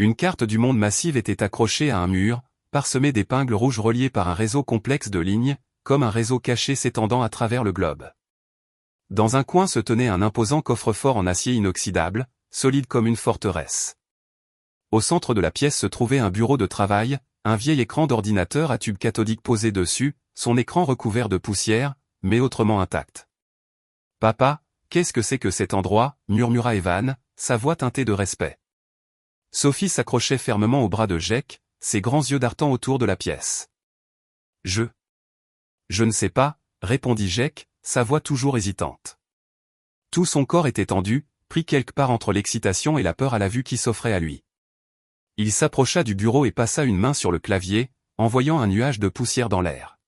Une carte du monde massive était accrochée à un mur, parsemée d'épingles rouges reliées par un réseau complexe de lignes, comme un réseau caché s'étendant à travers le globe. Dans un coin se tenait un imposant coffre-fort en acier inoxydable, solide comme une forteresse. Au centre de la pièce se trouvait un bureau de travail, un vieil écran d'ordinateur à tube cathodique posé dessus, son écran recouvert de poussière, mais autrement intact. « Papa, qu'est-ce que c'est que cet endroit » murmura Evan, sa voix teintée de respect. Sophie s'accrochait fermement au bras de Jake, ses grands yeux dartant autour de la pièce. « Je ne sais pas » répondit Jake, sa voix toujours hésitante. Tout son corps était tendu, pris quelque part entre l'excitation et la peur à la vue qui s'offrait à lui. Il s'approcha du bureau et passa une main sur le clavier, envoyant un nuage de poussière dans l'air.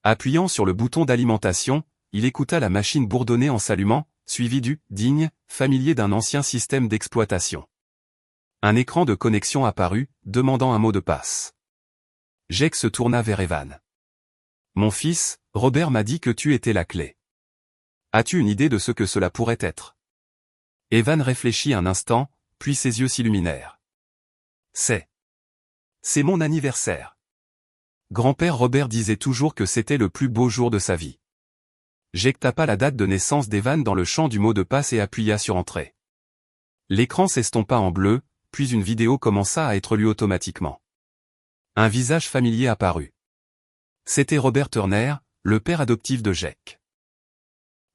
Appuyant sur le bouton d'alimentation, il écouta la machine bourdonner en s'allumant, suivi du « digne » familier d'un ancien système d'exploitation. Un écran de connexion apparut, demandant un mot de passe. Jake se tourna vers Evan. « Mon fils, Robert m'a dit que tu étais la clé. As-tu une idée de ce que cela pourrait être » Evan réfléchit un instant, puis ses yeux s'illuminèrent. « C'est mon anniversaire. Grand-père Robert disait toujours que c'était le plus beau jour de sa vie. » Jake tapa la date de naissance d'Evan dans le champ du mot de passe et appuya sur Entrée. L'écran s'estompa en bleu, puis une vidéo commença à être lue automatiquement. Un visage familier apparut. C'était Robert Turner, le père adoptif de Jake.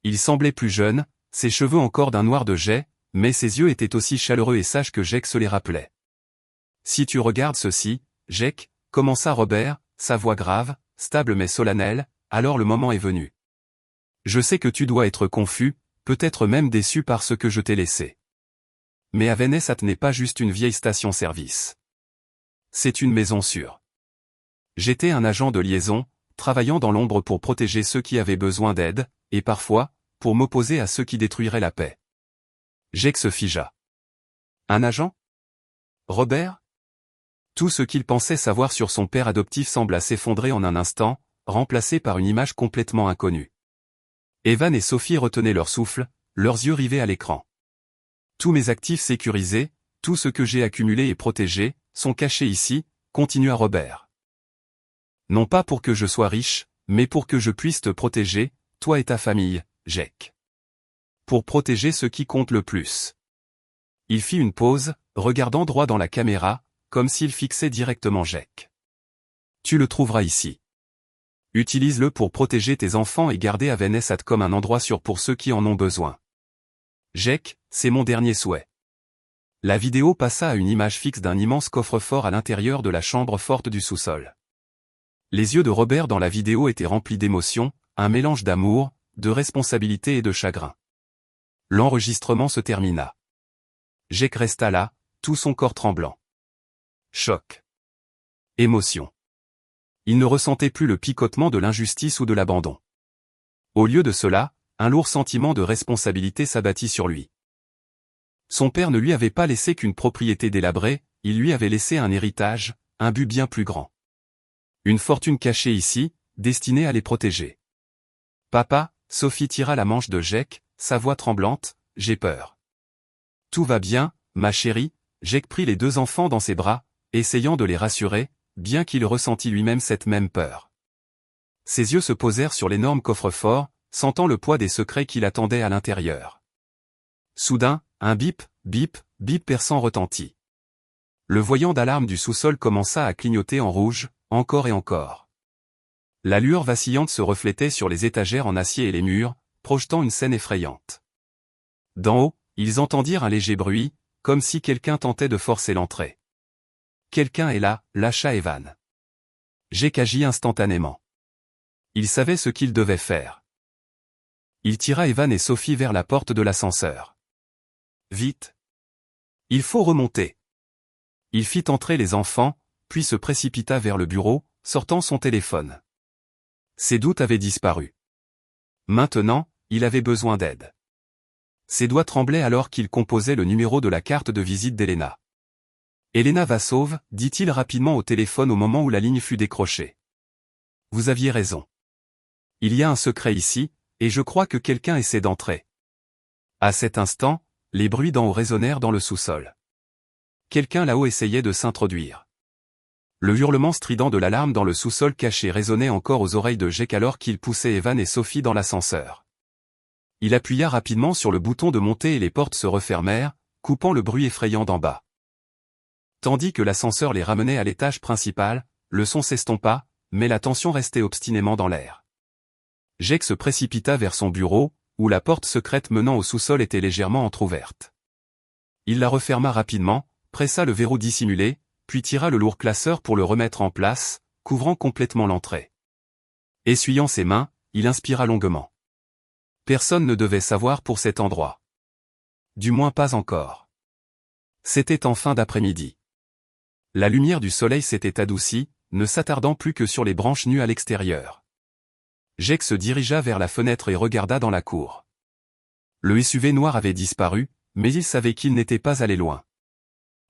Il semblait plus jeune, ses cheveux encore d'un noir de jais, mais ses yeux étaient aussi chaleureux et sages que Jake se les rappelait. « Si tu regardes ceci, Jake, » commença Robert, sa voix grave, stable mais solennelle, alors le moment est venu. Je sais que tu dois être confus, peut-être même déçu par ce que je t'ai laissé. Mais Avenessat n'est pas juste une vieille station-service. C'est une maison sûre. J'étais un agent de liaison, travaillant dans l'ombre pour protéger ceux qui avaient besoin d'aide, et parfois, pour m'opposer à ceux qui détruiraient la paix. Jake se figea. Un agent ? Robert ? Tout ce qu'il pensait savoir sur son père adoptif sembla s'effondrer en un instant, remplacé par une image complètement inconnue. Evan et Sophie retenaient leur souffle, leurs yeux rivés à l'écran. Tous mes actifs sécurisés, tout ce que j'ai accumulé et protégé, sont cachés ici, continua Robert. Non pas pour que je sois riche, mais pour que je puisse te protéger, toi et ta famille, Jake. Pour protéger ce qui compte le plus. Il fit une pause, regardant droit dans la caméra, comme s'il fixait directement Jake. Tu le trouveras ici. Utilise-le pour protéger tes enfants et garder Avenessat comme un endroit sûr pour ceux qui en ont besoin. Jake, c'est mon dernier souhait. La vidéo passa à une image fixe d'un immense coffre-fort à l'intérieur de la chambre forte du sous-sol. Les yeux de Robert dans la vidéo étaient remplis d'émotion, un mélange d'amour, de responsabilité et de chagrin. L'enregistrement se termina. Jake resta là, tout son corps tremblant. Choc. Émotion. Il ne ressentait plus le picotement de l'injustice ou de l'abandon. Au lieu de cela, un lourd sentiment de responsabilité s'abattit sur lui. Son père ne lui avait pas laissé qu'une propriété délabrée, il lui avait laissé un héritage, un but bien plus grand. Une fortune cachée ici, destinée à les protéger. Papa, Sophie tira la manche de Jake, sa voix tremblante, j'ai peur. Tout va bien, ma chérie, Jake prit les deux enfants dans ses bras, essayant de les rassurer, bien qu'il ressentît lui-même cette même peur. Ses yeux se posèrent sur l'énorme coffre-fort, sentant le poids des secrets qui l'attendaient à l'intérieur. Soudain, un bip, bip, bip perçant retentit. Le voyant d'alarme du sous-sol commença à clignoter en rouge, encore et encore. La lueur vacillante se reflétait sur les étagères en acier et les murs, projetant une scène effrayante. D'en haut, ils entendirent un léger bruit, comme si quelqu'un tentait de forcer l'entrée. Quelqu'un est là, lâcha Evan. Jake agit instantanément. Il savait ce qu'il devait faire. Il tira Evan et Sophie vers la porte de l'ascenseur. Vite. Il faut remonter. Il fit entrer les enfants, puis se précipita vers le bureau, sortant son téléphone. Ses doutes avaient disparu. Maintenant, il avait besoin d'aide. Ses doigts tremblaient alors qu'il composait le numéro de la carte de visite d'Elena. Elena Vassov, dit-il rapidement au téléphone au moment où la ligne fut décrochée. Vous aviez raison. Il y a un secret ici, et je crois que quelqu'un essaie d'entrer. À cet instant, les bruits d'en haut résonnèrent dans le sous-sol. quelqu'un là-haut essayait de s'introduire. Le hurlement strident de l'alarme dans le sous-sol caché résonnait encore aux oreilles de Jake alors qu'il poussait Evan et Sophie dans l'ascenseur. Il appuya rapidement sur le bouton de montée et les portes se refermèrent, coupant le bruit effrayant d'en bas. Tandis que l'ascenseur les ramenait à l'étage principal, le son s'estompa, mais la tension restait obstinément dans l'air. Jake se précipita vers son bureau, où la porte secrète menant au sous-sol était légèrement entr'ouverte. Il la referma rapidement, pressa le verrou dissimulé, puis tira le lourd classeur pour le remettre en place, couvrant complètement l'entrée. Essuyant ses mains, il inspira longuement. Personne ne devait savoir pour cet endroit. Du moins pas encore. C'était en fin d'après-midi. La lumière du soleil s'était adoucie, ne s'attardant plus que sur les branches nues à l'extérieur. Jake se dirigea vers la fenêtre et regarda dans la cour. Le SUV noir avait disparu, mais il savait qu'il n'était pas allé loin.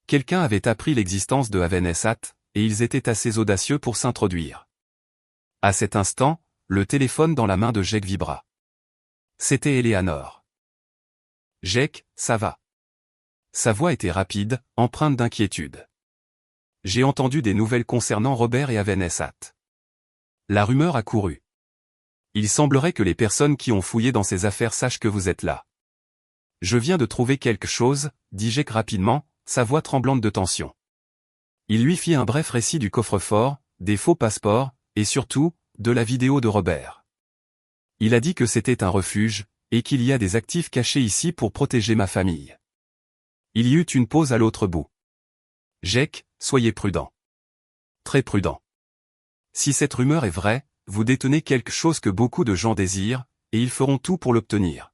Quelqu'un avait appris l'existence de Havenessat, et ils étaient assez audacieux pour s'introduire. À cet instant, le téléphone dans la main de Jake vibra. C'était Eleanor. « Jake, ça va ?» Sa voix était rapide, empreinte d'inquiétude. « J'ai entendu des nouvelles concernant Robert et Havenessat. » La rumeur a couru. « Il semblerait que les personnes qui ont fouillé dans ces affaires sachent que vous êtes là. »« Je viens de trouver quelque chose, » dit Jake rapidement, sa voix tremblante de tension. Il lui fit un bref récit du coffre-fort, des faux passeports, et surtout, de la vidéo de Robert. Il a dit que c'était un refuge, et qu'il y a des actifs cachés ici pour protéger ma famille. Il y eut une pause à l'autre bout. « Jake, soyez prudent. Très prudent. Si cette rumeur est vraie, vous détenez quelque chose que beaucoup de gens désirent, et ils feront tout pour l'obtenir. »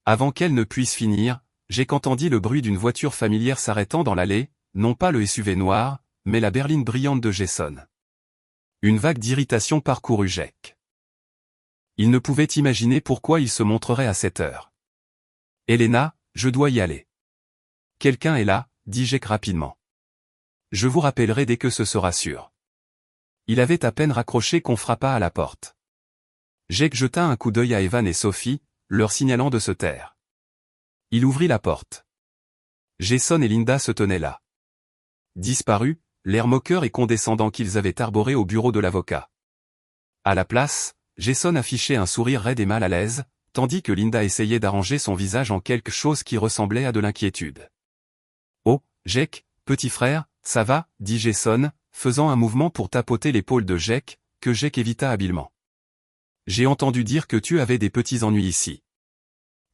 Avant qu'elle ne puisse finir, Jake entendit le bruit d'une voiture familière s'arrêtant dans l'allée, non pas le SUV noir, mais la berline brillante de Jason. Une vague d'irritation parcourut Jake. Il ne pouvait imaginer pourquoi il se montrerait à cette heure. « Elena, je dois y aller. »« Quelqu'un est là, » dit Jake rapidement. « Je vous rappellerai dès que ce sera sûr. » Il avait à peine raccroché qu'on frappa à la porte. Jake jeta un coup d'œil à Evan et Sophie, leur signalant de se taire. Il ouvrit la porte. Jason et Linda se tenaient là. Disparus, l'air moqueur et condescendant qu'ils avaient arboré au bureau de l'avocat. À la place, Jason affichait un sourire raide et mal à l'aise, tandis que Linda essayait d'arranger son visage en quelque chose qui ressemblait à de l'inquiétude. « Oh, Jake, petit frère, ça va ?» dit Jason, faisant un mouvement pour tapoter l'épaule de Jake, que Jake évita habilement. « J'ai entendu dire que tu avais des petits ennuis ici. »«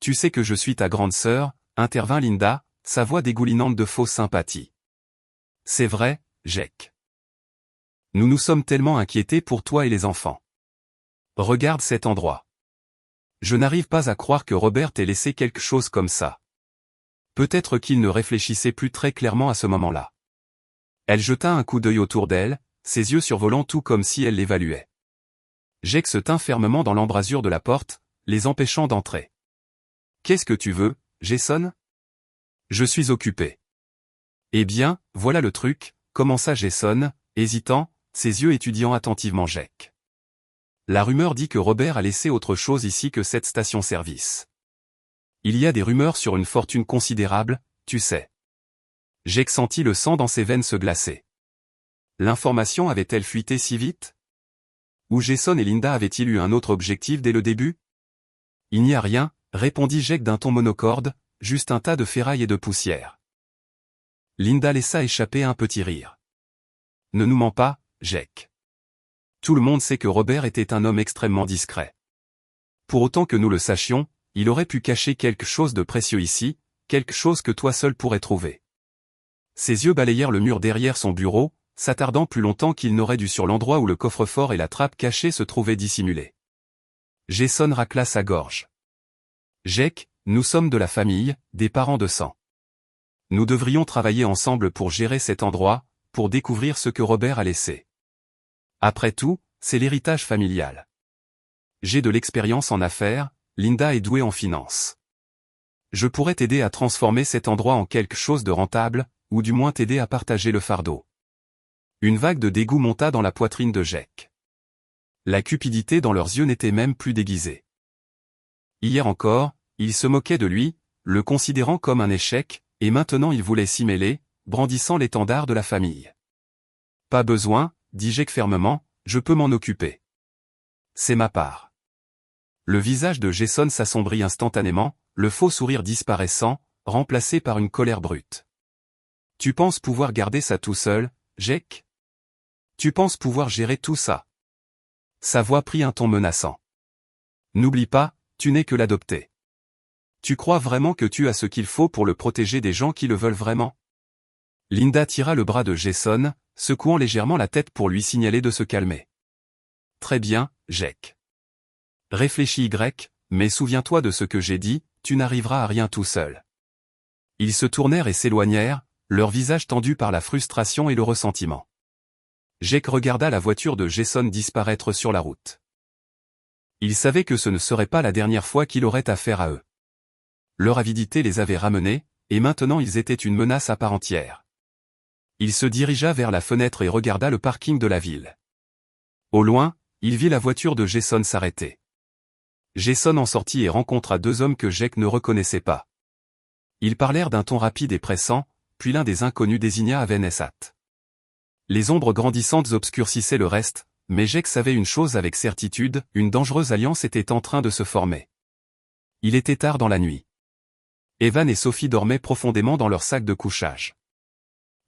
Tu sais que je suis ta grande sœur » intervint Linda, sa voix dégoulinante de fausse sympathie. « C'est vrai, Jake. Nous nous sommes tellement inquiétés pour toi et les enfants. Regarde cet endroit. Je n'arrive pas à croire que Robert t'ait laissé quelque chose comme ça. » Peut-être qu'il ne réfléchissait plus très clairement à ce moment-là. Elle jeta un coup d'œil autour d'elle, ses yeux survolant tout comme si elle l'évaluait. Jake se tint fermement dans l'embrasure de la porte, les empêchant d'entrer. « Qu'est-ce que tu veux, Jason ? » « Je suis occupé. »« Eh bien, voilà le truc, » commença Jason, hésitant, ses yeux étudiant attentivement Jake. La rumeur dit que Robert a laissé autre chose ici que cette station-service. Il y a des rumeurs sur une fortune considérable, tu sais. Jake sentit le sang dans ses veines se glacer. L'information avait-elle fuité si vite ? Ou Jason et Linda avaient-ils eu un autre objectif dès le début ? Il n'y a rien, répondit Jake d'un ton monocorde, juste un tas de ferraille et de poussière. Linda laissa échapper un petit rire. Ne nous mens pas, Jake. Tout le monde sait que Robert était un homme extrêmement discret. Pour autant que nous le sachions, il aurait pu cacher quelque chose de précieux ici, quelque chose que toi seul pourrais trouver. Ses yeux balayèrent le mur derrière son bureau, s'attardant plus longtemps qu'il n'aurait dû sur l'endroit où le coffre-fort et la trappe cachée se trouvaient dissimulés. Jason racla sa gorge. Jake, nous sommes de la famille, des parents de sang. Nous devrions travailler ensemble pour gérer cet endroit, pour découvrir ce que Robert a laissé. Après tout, c'est l'héritage familial. J'ai de l'expérience en affaires, Linda est douée en finance. Je pourrais t'aider à transformer cet endroit en quelque chose de rentable, ou du moins t'aider à partager le fardeau. Une vague de dégoût monta dans la poitrine de Jake. La cupidité dans leurs yeux n'était même plus déguisée. Hier encore, ils se moquaient de lui, le considérant comme un échec, et maintenant ils voulaient s'y mêler, brandissant l'étendard de la famille. Pas besoin, dit Jake fermement, je peux m'en occuper. C'est ma part. Le visage de Jason s'assombrit instantanément, le faux sourire disparaissant, remplacé par une colère brute. Tu penses pouvoir garder ça tout seul, Jake? Tu penses pouvoir gérer tout ça? Sa voix prit un ton menaçant. N'oublie pas, tu n'es que l'adopté. Tu crois vraiment que tu as ce qu'il faut pour le protéger des gens qui le veulent vraiment? Linda tira le bras de Jason, secouant légèrement la tête pour lui signaler de se calmer. Très bien, Jake. Réfléchis mais souviens-toi de ce que j'ai dit, tu n'arriveras à rien tout seul. Ils se tournèrent et s'éloignèrent, leur visage tendu par la frustration et le ressentiment. Jake regarda la voiture de Jason disparaître sur la route. Il savait que ce ne serait pas la dernière fois qu'il aurait affaire à eux. Leur avidité les avait ramenés, et maintenant ils étaient une menace à part entière. Il se dirigea vers la fenêtre et regarda le parking de la ville. Au loin, il vit la voiture de Jason s'arrêter. Jason en sortit et rencontra deux hommes que Jake ne reconnaissait pas. Ils parlèrent d'un ton rapide et pressant, puis l'un des inconnus désigna Avenessat. Les ombres grandissantes obscurcissaient le reste, mais Jake savait une chose avec certitude, une dangereuse alliance était en train de se former. Il était tard dans la nuit. Evan et Sophie dormaient profondément dans leur sac de couchage.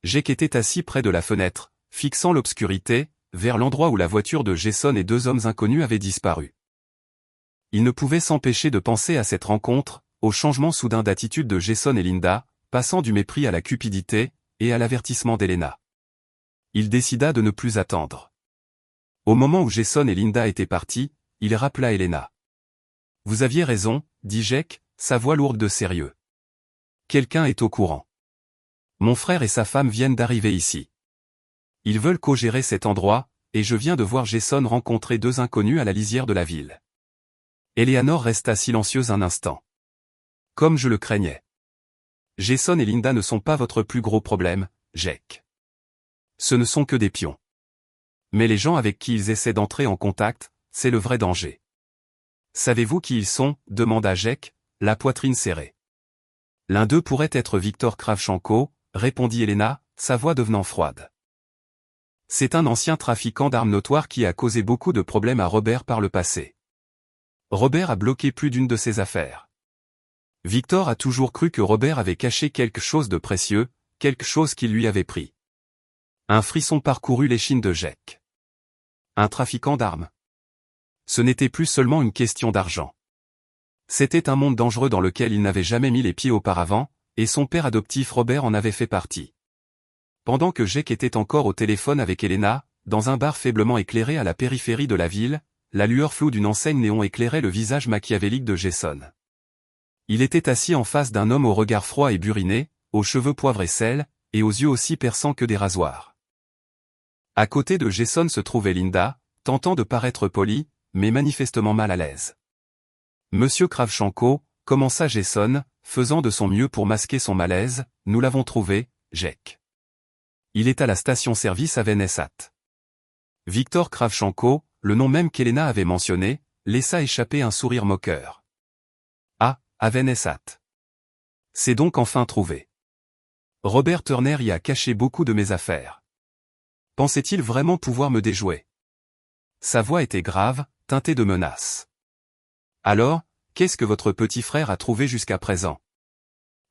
Jake était assis près de la fenêtre, fixant l'obscurité, vers l'endroit où la voiture de Jason et deux hommes inconnus avaient disparu. Il ne pouvait s'empêcher de penser à cette rencontre, au changement soudain d'attitude de Jason et Linda, passant du mépris à la cupidité, et à l'avertissement d'Elena. Il décida de ne plus attendre. Au moment où Jason et Linda étaient partis, il rappela Elena. « Vous aviez raison, » dit Jake, sa voix lourde de sérieux. « Quelqu'un est au courant. Mon frère et sa femme viennent d'arriver ici. Ils veulent co-gérer cet endroit, et je viens de voir Jason rencontrer deux inconnus à la lisière de la ville. » Eleanor resta silencieuse un instant. « Comme je le craignais. Jason et Linda ne sont pas votre plus gros problème, Jake. Ce ne sont que des pions. Mais les gens avec qui ils essaient d'entrer en contact, c'est le vrai danger. »« Savez-vous qui ils sont ?» demanda Jake, la poitrine serrée. « L'un d'eux pourrait être Victor Kravchenko, » répondit Elena, sa voix devenant froide. « C'est un ancien trafiquant d'armes notoire qui a causé beaucoup de problèmes à Robert par le passé. Robert a bloqué plus d'une de ses affaires. Victor a toujours cru que Robert avait caché quelque chose de précieux, quelque chose qui lui avait pris. » Un frisson parcourut l'échine de Jake. Un trafiquant d'armes. Ce n'était plus seulement une question d'argent. C'était un monde dangereux dans lequel il n'avait jamais mis les pieds auparavant, et son père adoptif Robert en avait fait partie. Pendant que Jake était encore au téléphone avec Elena, dans un bar faiblement éclairé à la périphérie de la ville, la lueur floue d'une enseigne néon éclairait le visage machiavélique de Jason. Il était assis en face d'un homme au regard froid et buriné, aux cheveux poivre et sel, et aux yeux aussi perçants que des rasoirs. À côté de Jason se trouvait Linda, tentant de paraître polie, mais manifestement mal à l'aise. « Monsieur Kravchenko, » commença Jason, faisant de son mieux pour masquer son malaise, « nous l'avons trouvé, Jake. Il est à la station-service Avenessat. » Victor Kravchenko, le nom même qu'Elena avait mentionné, laissa échapper un sourire moqueur. « Ah, Avenessat. C'est donc enfin trouvé. Robert Turner y a caché beaucoup de mes affaires. Pensait-il vraiment pouvoir me déjouer? » Sa voix était grave, teintée de menace. « Alors, qu'est-ce que votre petit frère a trouvé jusqu'à présent? »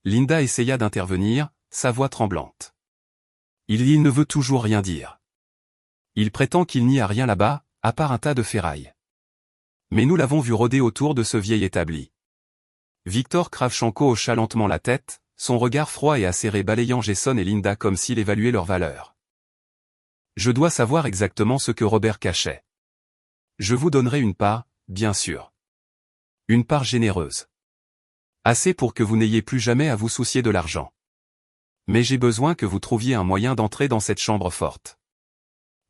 Linda essaya d'intervenir, sa voix tremblante. « Il ne veut toujours rien dire. Il prétend qu'il n'y a rien là-bas, à part un tas de ferraille. Mais nous l'avons vu rôder autour de ce vieil établi. » Victor Kravchenko hocha lentement la tête, son regard froid et acéré balayant Jason et Linda comme s'il évaluait leur valeur. « Je dois savoir exactement ce que Robert cachait. Je vous donnerai une part, bien sûr. Une part généreuse. Assez pour que vous n'ayez plus jamais à vous soucier de l'argent. Mais j'ai besoin que vous trouviez un moyen d'entrer dans cette chambre forte. »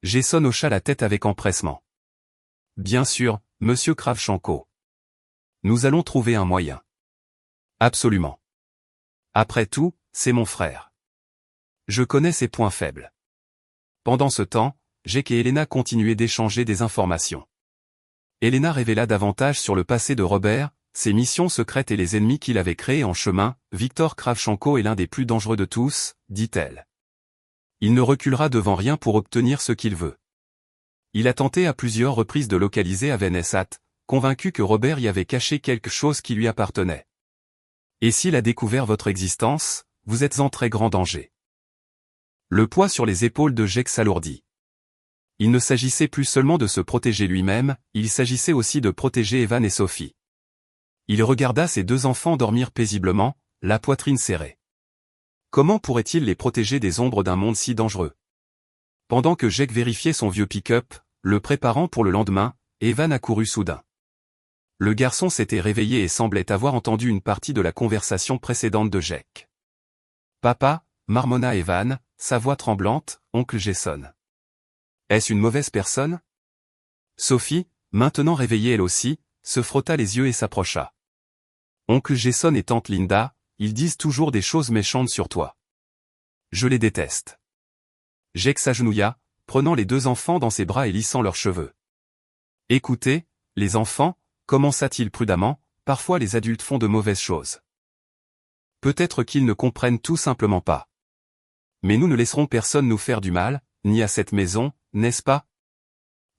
Jason hocha la tête avec empressement. « Bien sûr, monsieur Kravchenko. Nous allons trouver un moyen. Absolument. Après tout, c'est mon frère. Je connais ses points faibles. » Pendant ce temps, Jake et Elena continuaient d'échanger des informations. Elena révéla davantage sur le passé de Robert, ses missions secrètes et les ennemis qu'il avait créés en chemin, Viktor Kravchenko est l'un des plus dangereux de tous, dit-elle. Il ne reculera devant rien pour obtenir ce qu'il veut. Il a tenté à plusieurs reprises de localiser Avanessat, convaincu que Robert y avait caché quelque chose qui lui appartenait. Et s'il a découvert votre existence, vous êtes en très grand danger. Le poids sur les épaules de Jake s'alourdit. Il ne s'agissait plus seulement de se protéger lui-même, il s'agissait aussi de protéger Evan et Sophie. Il regarda ses deux enfants dormir paisiblement, la poitrine serrée. Comment pourrait-il les protéger des ombres d'un monde si dangereux? Pendant que Jake vérifiait son vieux pick-up, le préparant pour le lendemain, Evan accourut soudain. Le garçon s'était réveillé et semblait avoir entendu une partie de la conversation précédente de Jake. « Papa » marmonna Evan, sa voix tremblante, « oncle Jason. Est-ce une mauvaise personne ?» Sophie, maintenant réveillée elle aussi, se frotta les yeux et s'approcha. « Oncle Jason et tante Linda, ils disent toujours des choses méchantes sur toi. Je les déteste. » Jake s'agenouilla, prenant les deux enfants dans ses bras et lissant leurs cheveux. « Écoutez, les enfants, commença-t-il prudemment, parfois les adultes font de mauvaises choses. Peut-être qu'ils ne comprennent tout simplement pas. Mais nous ne laisserons personne nous faire du mal, ni à cette maison, n'est-ce pas? »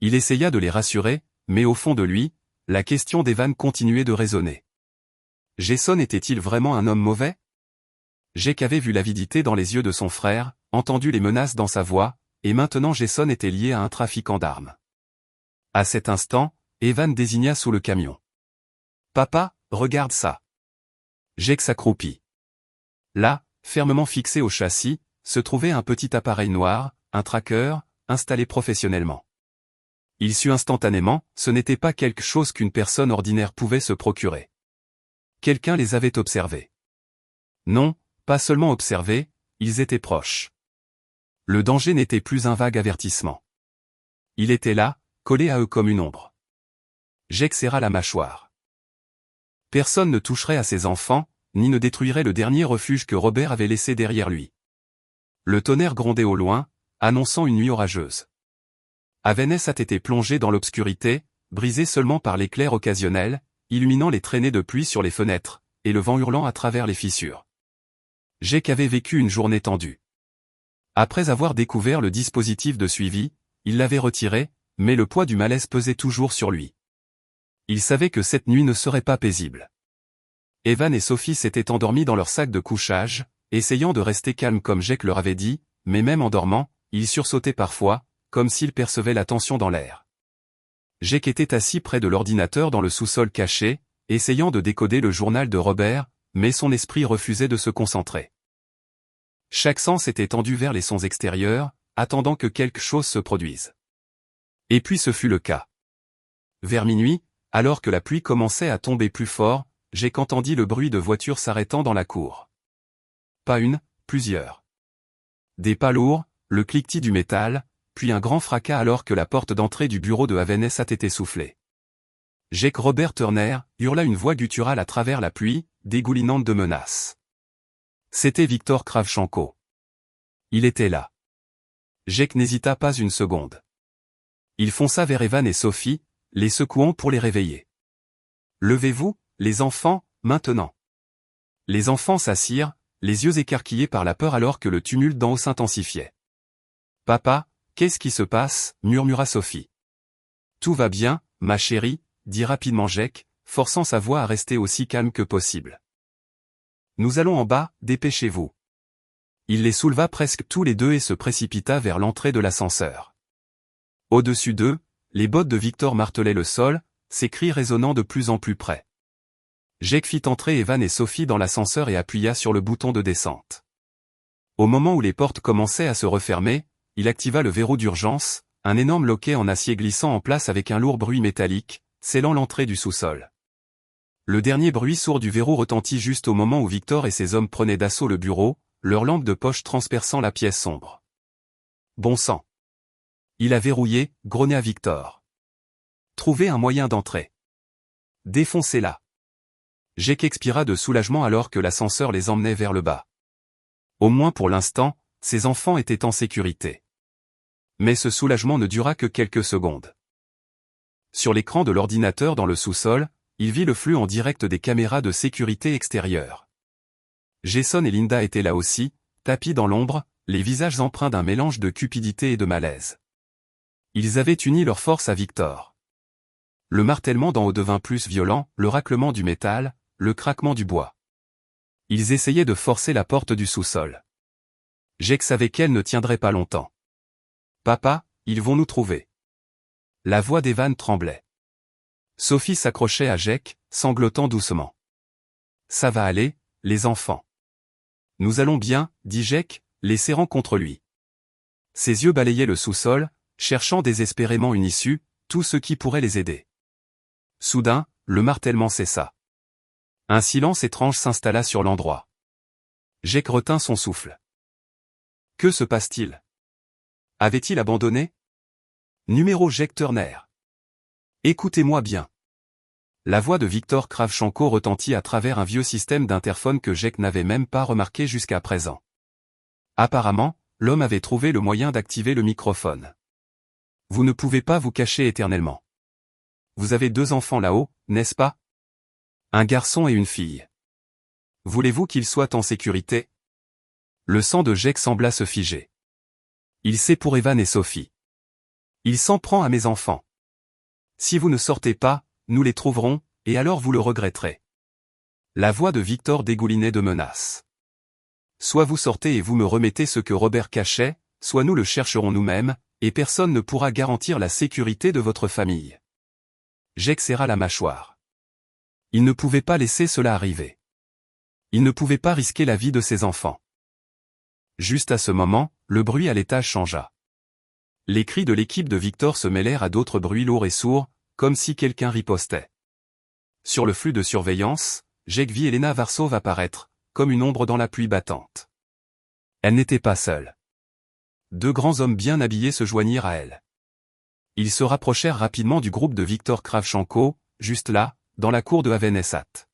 Il essaya de les rassurer, mais au fond de lui, la question d'Evan continuait de résonner. Jason était-il vraiment un homme mauvais? Jake avait vu l'avidité dans les yeux de son frère, entendu les menaces dans sa voix, et maintenant Jason était lié à un trafiquant d'armes. À cet instant, Evan désigna sous le camion. « Papa, regarde ça. » Jake s'accroupit. Là, fermement fixé au châssis, se trouvait un petit appareil noir, un tracker, installé professionnellement. Il sut instantanément, ce n'était pas quelque chose qu'une personne ordinaire pouvait se procurer. Quelqu'un les avait observés. Non, pas seulement observés, ils étaient proches. Le danger n'était plus un vague avertissement. Il était là, collé à eux comme une ombre. Jake serra la mâchoire. Personne ne toucherait à ses enfants, ni ne détruirait le dernier refuge que Robert avait laissé derrière lui. Le tonnerre grondait au loin, annonçant une nuit orageuse. Avanessat était plongé dans l'obscurité, brisé seulement par l'éclair occasionnel, illuminant les traînées de pluie sur les fenêtres, et le vent hurlant à travers les fissures. Jake avait vécu une journée tendue. Après avoir découvert le dispositif de suivi, il l'avait retiré, mais le poids du malaise pesait toujours sur lui. Il savait que cette nuit ne serait pas paisible. Evan et Sophie s'étaient endormis dans leur sac de couchage, essayant de rester calmes comme Jake leur avait dit, mais même en dormant, ils sursautaient parfois, comme s'ils percevaient la tension dans l'air. Jake était assis près de l'ordinateur dans le sous-sol caché, essayant de décoder le journal de Robert, mais son esprit refusait de se concentrer. Chaque sens était tendu vers les sons extérieurs, attendant que quelque chose se produise. Et puis ce fut le cas. Vers minuit, alors que la pluie commençait à tomber plus fort, Jake entendit le bruit de voitures s'arrêtant dans la cour. Pas une, plusieurs. Des pas lourds, le cliquetis du métal, puis un grand fracas alors que la porte d'entrée du bureau de Avanessat était soufflée. Jake Robert Turner hurla une voix gutturale à travers la pluie, dégoulinante de menaces. C'était Viktor Kravchenko. Il était là. Jake n'hésita pas une seconde. Il fonça vers Evan et Sophie, les secouant pour les réveiller. « Levez-vous, les enfants, maintenant !» Les enfants s'assirent, les yeux écarquillés par la peur alors que le tumulte d'en haut s'intensifiait. « Papa, qu'est-ce qui se passe ?» murmura Sophie. « Tout va bien, ma chérie », dit rapidement Jake, forçant sa voix à rester aussi calme que possible. « Nous allons en bas, dépêchez-vous. » Il les souleva presque tous les deux et se précipita vers l'entrée de l'ascenseur. Au-dessus d'eux, les bottes de Victor martelaient le sol, ses cris résonnant de plus en plus près. Jake fit entrer Evan et Sophie dans l'ascenseur et appuya sur le bouton de descente. Au moment où les portes commençaient à se refermer, il activa le verrou d'urgence, un énorme loquet en acier glissant en place avec un lourd bruit métallique, scellant l'entrée du sous-sol. Le dernier bruit sourd du verrou retentit juste au moment où Victor et ses hommes prenaient d'assaut le bureau, leurs lampes de poche transperçant la pièce sombre. Bon sang! Il a verrouillé, grogna Victor. Trouvez un moyen d'entrer. Défoncez-la. Jake expira de soulagement alors que l'ascenseur les emmenait vers le bas. Au moins pour l'instant, ses enfants étaient en sécurité. Mais ce soulagement ne dura que quelques secondes. Sur l'écran de l'ordinateur dans le sous-sol, il vit le flux en direct des caméras de sécurité extérieure. Jason et Linda étaient là aussi, tapis dans l'ombre, les visages empreints d'un mélange de cupidité et de malaise. Ils avaient uni leurs forces à Victor. Le martèlement d'en haut devint plus violent, le raclement du métal, le craquement du bois. Ils essayaient de forcer la porte du sous-sol. Jake savait qu'elle ne tiendrait pas longtemps. « Papa, ils vont nous trouver. » La voix d'Evan tremblait. Sophie s'accrochait à Jake, sanglotant doucement. « Ça va aller, les enfants. »« Nous allons bien, » dit Jake, les serrant contre lui. Ses yeux balayaient le sous-sol, cherchant désespérément une issue, tout ce qui pourrait les aider. Soudain, le martèlement cessa. Un silence étrange s'installa sur l'endroit. Jake retint son souffle. Que se passe-t-il? Avait-il abandonné? Numéro Jake Turner. Écoutez-moi bien. La voix de Victor Kravchenko retentit à travers un vieux système d'interphone que Jake n'avait même pas remarqué jusqu'à présent. Apparemment, l'homme avait trouvé le moyen d'activer le microphone. Vous ne pouvez pas vous cacher éternellement. Vous avez 2 enfants là-haut, n'est-ce pas? Un garçon et une fille. Voulez-vous qu'ils soient en sécurité? Le sang de Jake sembla se figer. Il sait pour Evan et Sophie. Il s'en prend à mes enfants. Si vous ne sortez pas, nous les trouverons, et alors vous le regretterez. La voix de Victor dégoulinait de menaces. Soit vous sortez et vous me remettez ce que Robert cachait, soit nous le chercherons nous-mêmes, et personne ne pourra garantir la sécurité de votre famille. Jake serra la mâchoire. Il ne pouvait pas laisser cela arriver. Il ne pouvait pas risquer la vie de ses enfants. Juste à ce moment, le bruit à l'étage changea. Les cris de l'équipe de Victor se mêlèrent à d'autres bruits lourds et sourds, comme si quelqu'un ripostait. Sur le flux de surveillance, Jake vit Elena Varsov apparaître, comme une ombre dans la pluie battante. Elle n'était pas seule. 2 grands hommes bien habillés se joignirent à elle. Ils se rapprochèrent rapidement du groupe de Victor Kravchenko, juste là, dans la cour de Havenessat.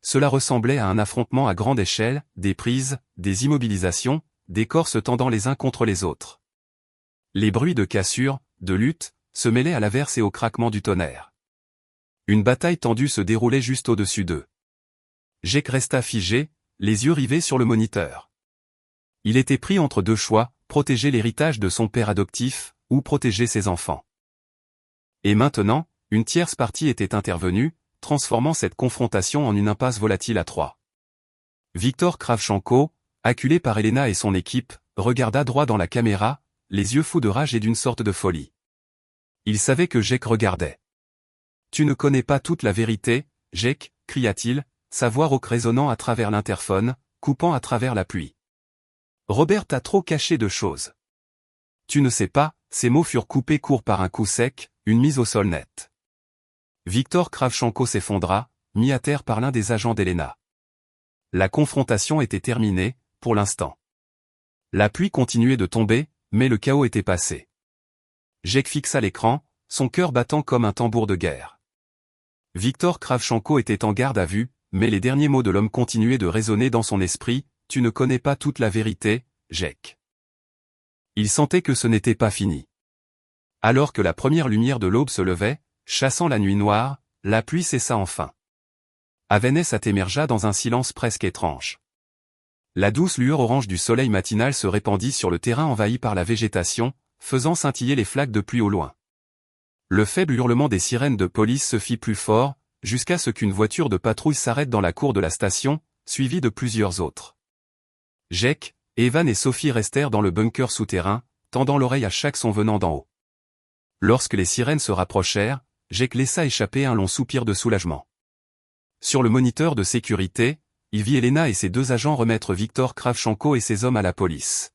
Cela ressemblait à un affrontement à grande échelle, des prises, des immobilisations, des corps se tendant les uns contre les autres. Les bruits de cassure, de lutte, se mêlaient à l'averse et au craquement du tonnerre. Une bataille tendue se déroulait juste au-dessus d'eux. Jake resta figé, les yeux rivés sur le moniteur. Il était pris entre 2 choix, protéger l'héritage de son père adoptif, ou protéger ses enfants. Et maintenant, une tierce partie était intervenue, transformant cette confrontation en une impasse volatile à 3. Victor Kravchenko, acculé par Elena et son équipe, regarda droit dans la caméra, les yeux fous de rage et d'une sorte de folie. Il savait que Jake regardait. « Tu ne connais pas toute la vérité, Jake » cria-t-il, sa voix rauque résonnant à travers l'interphone, coupant à travers la pluie. « Robert t'a trop caché de choses. Tu ne sais pas » ces mots furent coupés court par un coup sec, une mise au sol nette. Victor Kravchenko s'effondra, mis à terre par l'un des agents d'Elena. La confrontation était terminée, pour l'instant. La pluie continuait de tomber, mais le chaos était passé. Jake fixa l'écran, son cœur battant comme un tambour de guerre. Victor Kravchenko était en garde à vue, mais les derniers mots de l'homme continuaient de résonner dans son esprit, « Tu ne connais pas toute la vérité, Jake. » Il sentait que ce n'était pas fini. Alors que la première lumière de l'aube se levait, chassant la nuit noire, la pluie cessa enfin. Havenessat émergea dans un silence presque étrange. La douce lueur orange du soleil matinal se répandit sur le terrain envahi par la végétation, faisant scintiller les flaques de pluie au loin. Le faible hurlement des sirènes de police se fit plus fort, jusqu'à ce qu'une voiture de patrouille s'arrête dans la cour de la station, suivie de plusieurs autres. Jake, Evan et Sophie restèrent dans le bunker souterrain, tendant l'oreille à chaque son venant d'en haut. Lorsque les sirènes se rapprochèrent, Jake laissa échapper un long soupir de soulagement. Sur le moniteur de sécurité, il vit Elena et ses 2 agents remettre Victor Kravchenko et ses hommes à la police.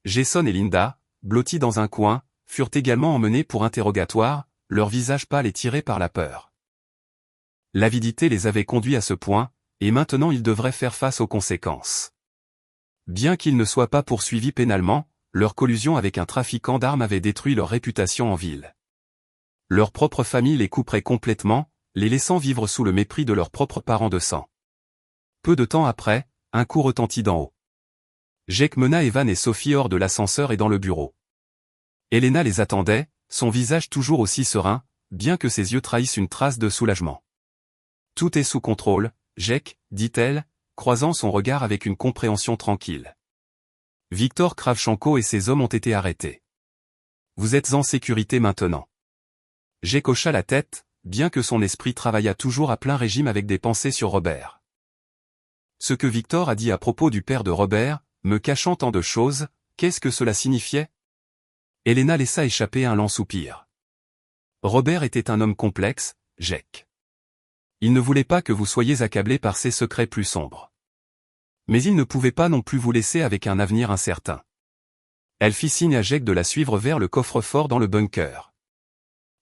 Jason et Linda, blottis dans un coin, furent également emmenés pour interrogatoire, leur visage pâle et tiré par la peur. L'avidité les avait conduits à ce point, et maintenant ils devraient faire face aux conséquences. Bien qu'ils ne soient pas poursuivis pénalement, leur collusion avec un trafiquant d'armes avait détruit leur réputation en ville. Leur propre famille les couperait complètement, les laissant vivre sous le mépris de leurs propres parents de sang. Peu de temps après, un coup retentit d'en haut. Jake mena Evan et Sophie hors de l'ascenseur et dans le bureau. Elena les attendait, son visage toujours aussi serein, bien que ses yeux trahissent une trace de soulagement. Tout est sous contrôle, Jake, dit-elle, croisant son regard avec une compréhension tranquille. Victor Kravchenko et ses hommes ont été arrêtés. Vous êtes en sécurité maintenant. Jake hocha la tête, bien que son esprit travaillât toujours à plein régime avec des pensées sur Robert. Ce que Victor a dit à propos du père de Robert, me cachant tant de choses, qu'est-ce que cela signifiait? Elena laissa échapper un lent soupir. Robert était un homme complexe, Jake. Il ne voulait pas que vous soyez accablés par ses secrets plus sombres. Mais il ne pouvait pas non plus vous laisser avec un avenir incertain. Elle fit signe à Jake de la suivre vers le coffre-fort dans le bunker.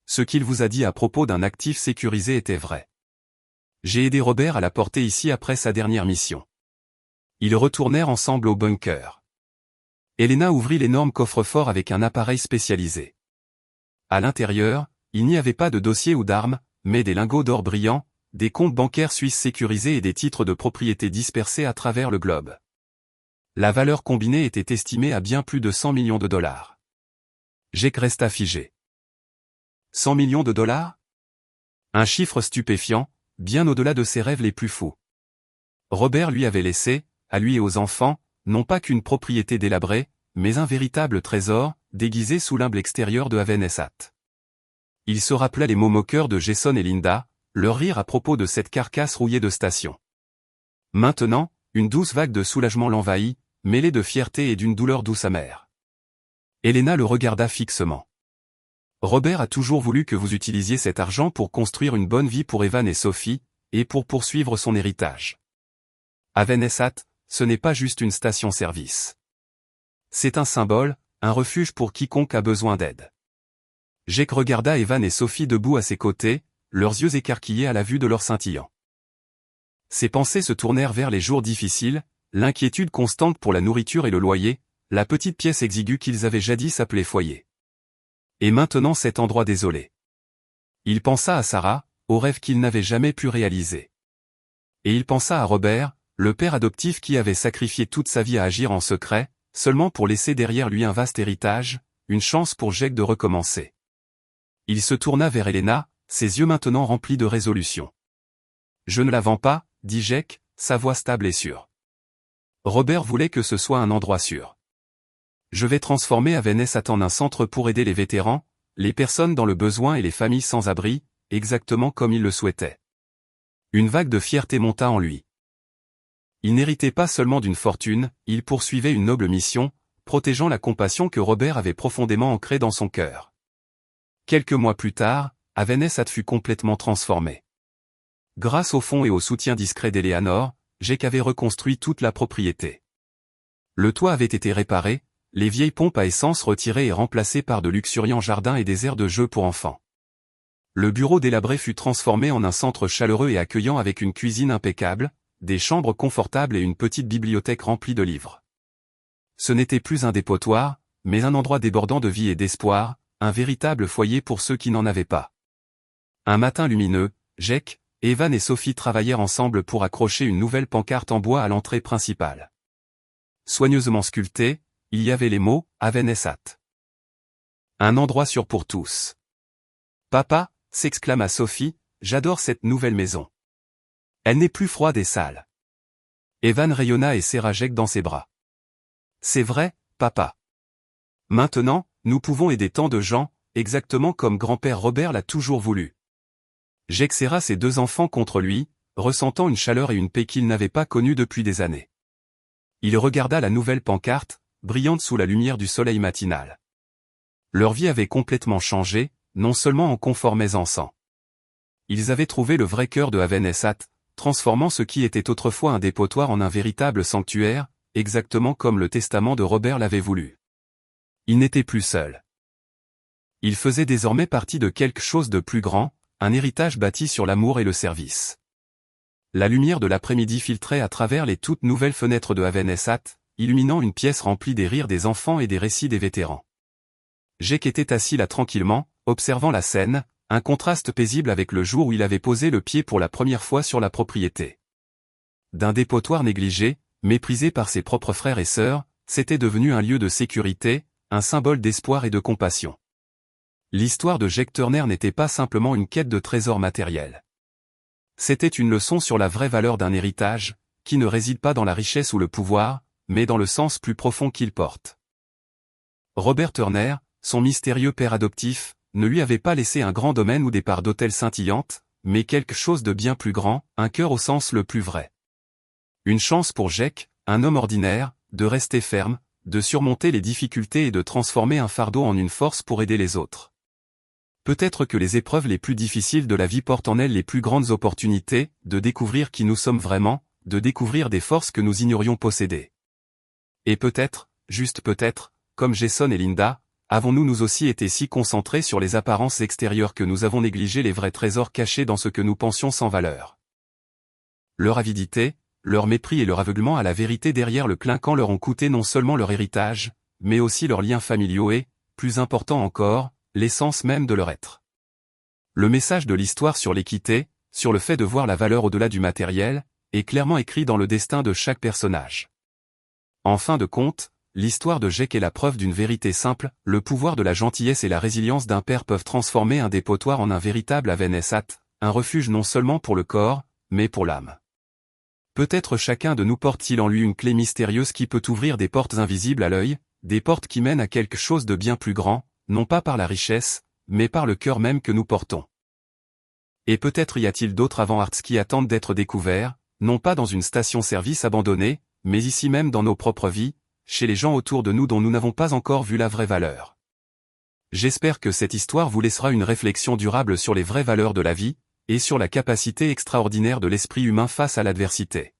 Ce qu'il vous a dit à propos d'un actif sécurisé était vrai. J'ai aidé Robert à la porter ici après sa dernière mission. Ils retournèrent ensemble au bunker. Elena ouvrit l'énorme coffre-fort avec un appareil spécialisé. À l'intérieur, il n'y avait pas de dossier ou d'armes, mais des lingots d'or brillants, des comptes bancaires suisses sécurisés et des titres de propriété dispersés à travers le globe. La valeur combinée était estimée à bien plus de 100 millions de dollars. Jake resta figé. 100 millions de dollars? Un chiffre stupéfiant, bien au-delà de ses rêves les plus fous. Robert lui avait laissé, à lui et aux enfants, non pas qu'une propriété délabrée, mais un véritable trésor, déguisé sous l'humble extérieur de Havenessat. Il se rappelait les mots moqueurs de Jason et Linda, leur rire à propos de cette carcasse rouillée de station. Maintenant, une douce vague de soulagement l'envahit, mêlée de fierté et d'une douleur douce amère. Elena le regarda fixement. Robert a toujours voulu que vous utilisiez cet argent pour construire une bonne vie pour Evan et Sophie, et pour poursuivre son héritage. Havenessat, ce n'est pas juste une station-service. C'est un symbole, un refuge pour quiconque a besoin d'aide. Jake regarda Evan et Sophie debout à ses côtés, leurs yeux écarquillés à la vue de leur scintillant. Ses pensées se tournèrent vers les jours difficiles, l'inquiétude constante pour la nourriture et le loyer, la petite pièce exiguë qu'ils avaient jadis appelée foyer. Et maintenant cet endroit désolé. Il pensa à Sarah, au rêve qu'il n'avait jamais pu réaliser. Et il pensa à Robert, le père adoptif qui avait sacrifié toute sa vie à agir en secret, seulement pour laisser derrière lui un vaste héritage, une chance pour Jake de recommencer. Il se tourna vers Elena, ses yeux maintenant remplis de résolution. Je ne la vends pas, dit Jake, sa voix stable et sûre. Robert voulait que ce soit un endroit sûr. Je vais transformer Havenessat en un centre pour aider les vétérans, les personnes dans le besoin et les familles sans abri, exactement comme il le souhaitait. Une vague de fierté monta en lui. Il n'héritait pas seulement d'une fortune, il poursuivait une noble mission, protégeant la compassion que Robert avait profondément ancrée dans son cœur. Quelques mois plus tard, Havenessat fut complètement transformé. Grâce au fonds et au soutien discret d'Eleanor, Jake avait reconstruit toute la propriété. Le toit avait été réparé, les vieilles pompes à essence retirées et remplacées par de luxuriants jardins et des aires de jeu pour enfants. Le bureau délabré fut transformé en un centre chaleureux et accueillant avec une cuisine impeccable, des chambres confortables et une petite bibliothèque remplie de livres. Ce n'était plus un dépotoir, mais un endroit débordant de vie et d'espoir, un véritable foyer pour ceux qui n'en avaient pas. Un matin lumineux, Jake, Evan et Sophie travaillèrent ensemble pour accrocher une nouvelle pancarte en bois à l'entrée principale. Soigneusement sculptée, il y avait les mots « Havenessat ». Un endroit sûr pour tous. « Papa », s'exclama Sophie, « j'adore cette nouvelle maison. Elle n'est plus froide et sale. » Evan rayonna et serra Jake dans ses bras. « C'est vrai, papa. Maintenant, nous pouvons aider tant de gens, exactement comme grand-père Robert l'a toujours voulu. » Jake serra ses deux enfants contre lui, ressentant une chaleur et une paix qu'il n'avait pas connues depuis des années. Il regarda la nouvelle pancarte, brillante sous la lumière du soleil matinal. Leur vie avait complètement changé, non seulement en confort mais en sang. Ils avaient trouvé le vrai cœur de Havenessat, transformant ce qui était autrefois un dépotoir en un véritable sanctuaire, exactement comme le testament de Robert l'avait voulu. Ils n'étaient plus seuls. Ils faisaient désormais partie de quelque chose de plus grand, un héritage bâti sur l'amour et le service. La lumière de l'après-midi filtrait à travers les toutes nouvelles fenêtres de Havenessat, illuminant une pièce remplie des rires des enfants et des récits des vétérans. Jake était assis là tranquillement, observant la scène, un contraste paisible avec le jour où il avait posé le pied pour la première fois sur la propriété. D'un dépotoir négligé, méprisé par ses propres frères et sœurs, c'était devenu un lieu de sécurité, un symbole d'espoir et de compassion. L'histoire de Jake Turner n'était pas simplement une quête de trésors matériels. C'était une leçon sur la vraie valeur d'un héritage, qui ne réside pas dans la richesse ou le pouvoir, mais dans le sens plus profond qu'il porte. Robert Turner, son mystérieux père adoptif, ne lui avait pas laissé un grand domaine ou des parts d'hôtel scintillantes, mais quelque chose de bien plus grand, un cœur au sens le plus vrai. Une chance pour Jake, un homme ordinaire, de rester ferme, de surmonter les difficultés et de transformer un fardeau en une force pour aider les autres. Peut-être que les épreuves les plus difficiles de la vie portent en elles les plus grandes opportunités, de découvrir qui nous sommes vraiment, de découvrir des forces que nous ignorions posséder. Et peut-être, juste peut-être, comme Jason et Linda, avons-nous nous aussi été si concentrés sur les apparences extérieures que nous avons négligé les vrais trésors cachés dans ce que nous pensions sans valeur. Leur avidité, leur mépris et leur aveuglement à la vérité derrière le clinquant leur ont coûté non seulement leur héritage, mais aussi leurs liens familiaux et, plus important encore, l'essence même de leur être. Le message de l'histoire sur l'équité, sur le fait de voir la valeur au-delà du matériel, est clairement écrit dans le destin de chaque personnage. En fin de compte, l'histoire de Jake est la preuve d'une vérité simple, le pouvoir de la gentillesse et la résilience d'un père peuvent transformer un dépotoir en un véritable Haven-Essat, un refuge non seulement pour le corps, mais pour l'âme. Peut-être chacun de nous porte-t-il en lui une clé mystérieuse qui peut ouvrir des portes invisibles à l'œil, des portes qui mènent à quelque chose de bien plus grand, non pas par la richesse, mais par le cœur même que nous portons. Et peut-être y a-t-il d'autres avant-arts qui attendent d'être découverts, non pas dans une station-service abandonnée, mais ici même dans nos propres vies, chez les gens autour de nous dont nous n'avons pas encore vu la vraie valeur. J'espère que cette histoire vous laissera une réflexion durable sur les vraies valeurs de la vie, et sur la capacité extraordinaire de l'esprit humain face à l'adversité.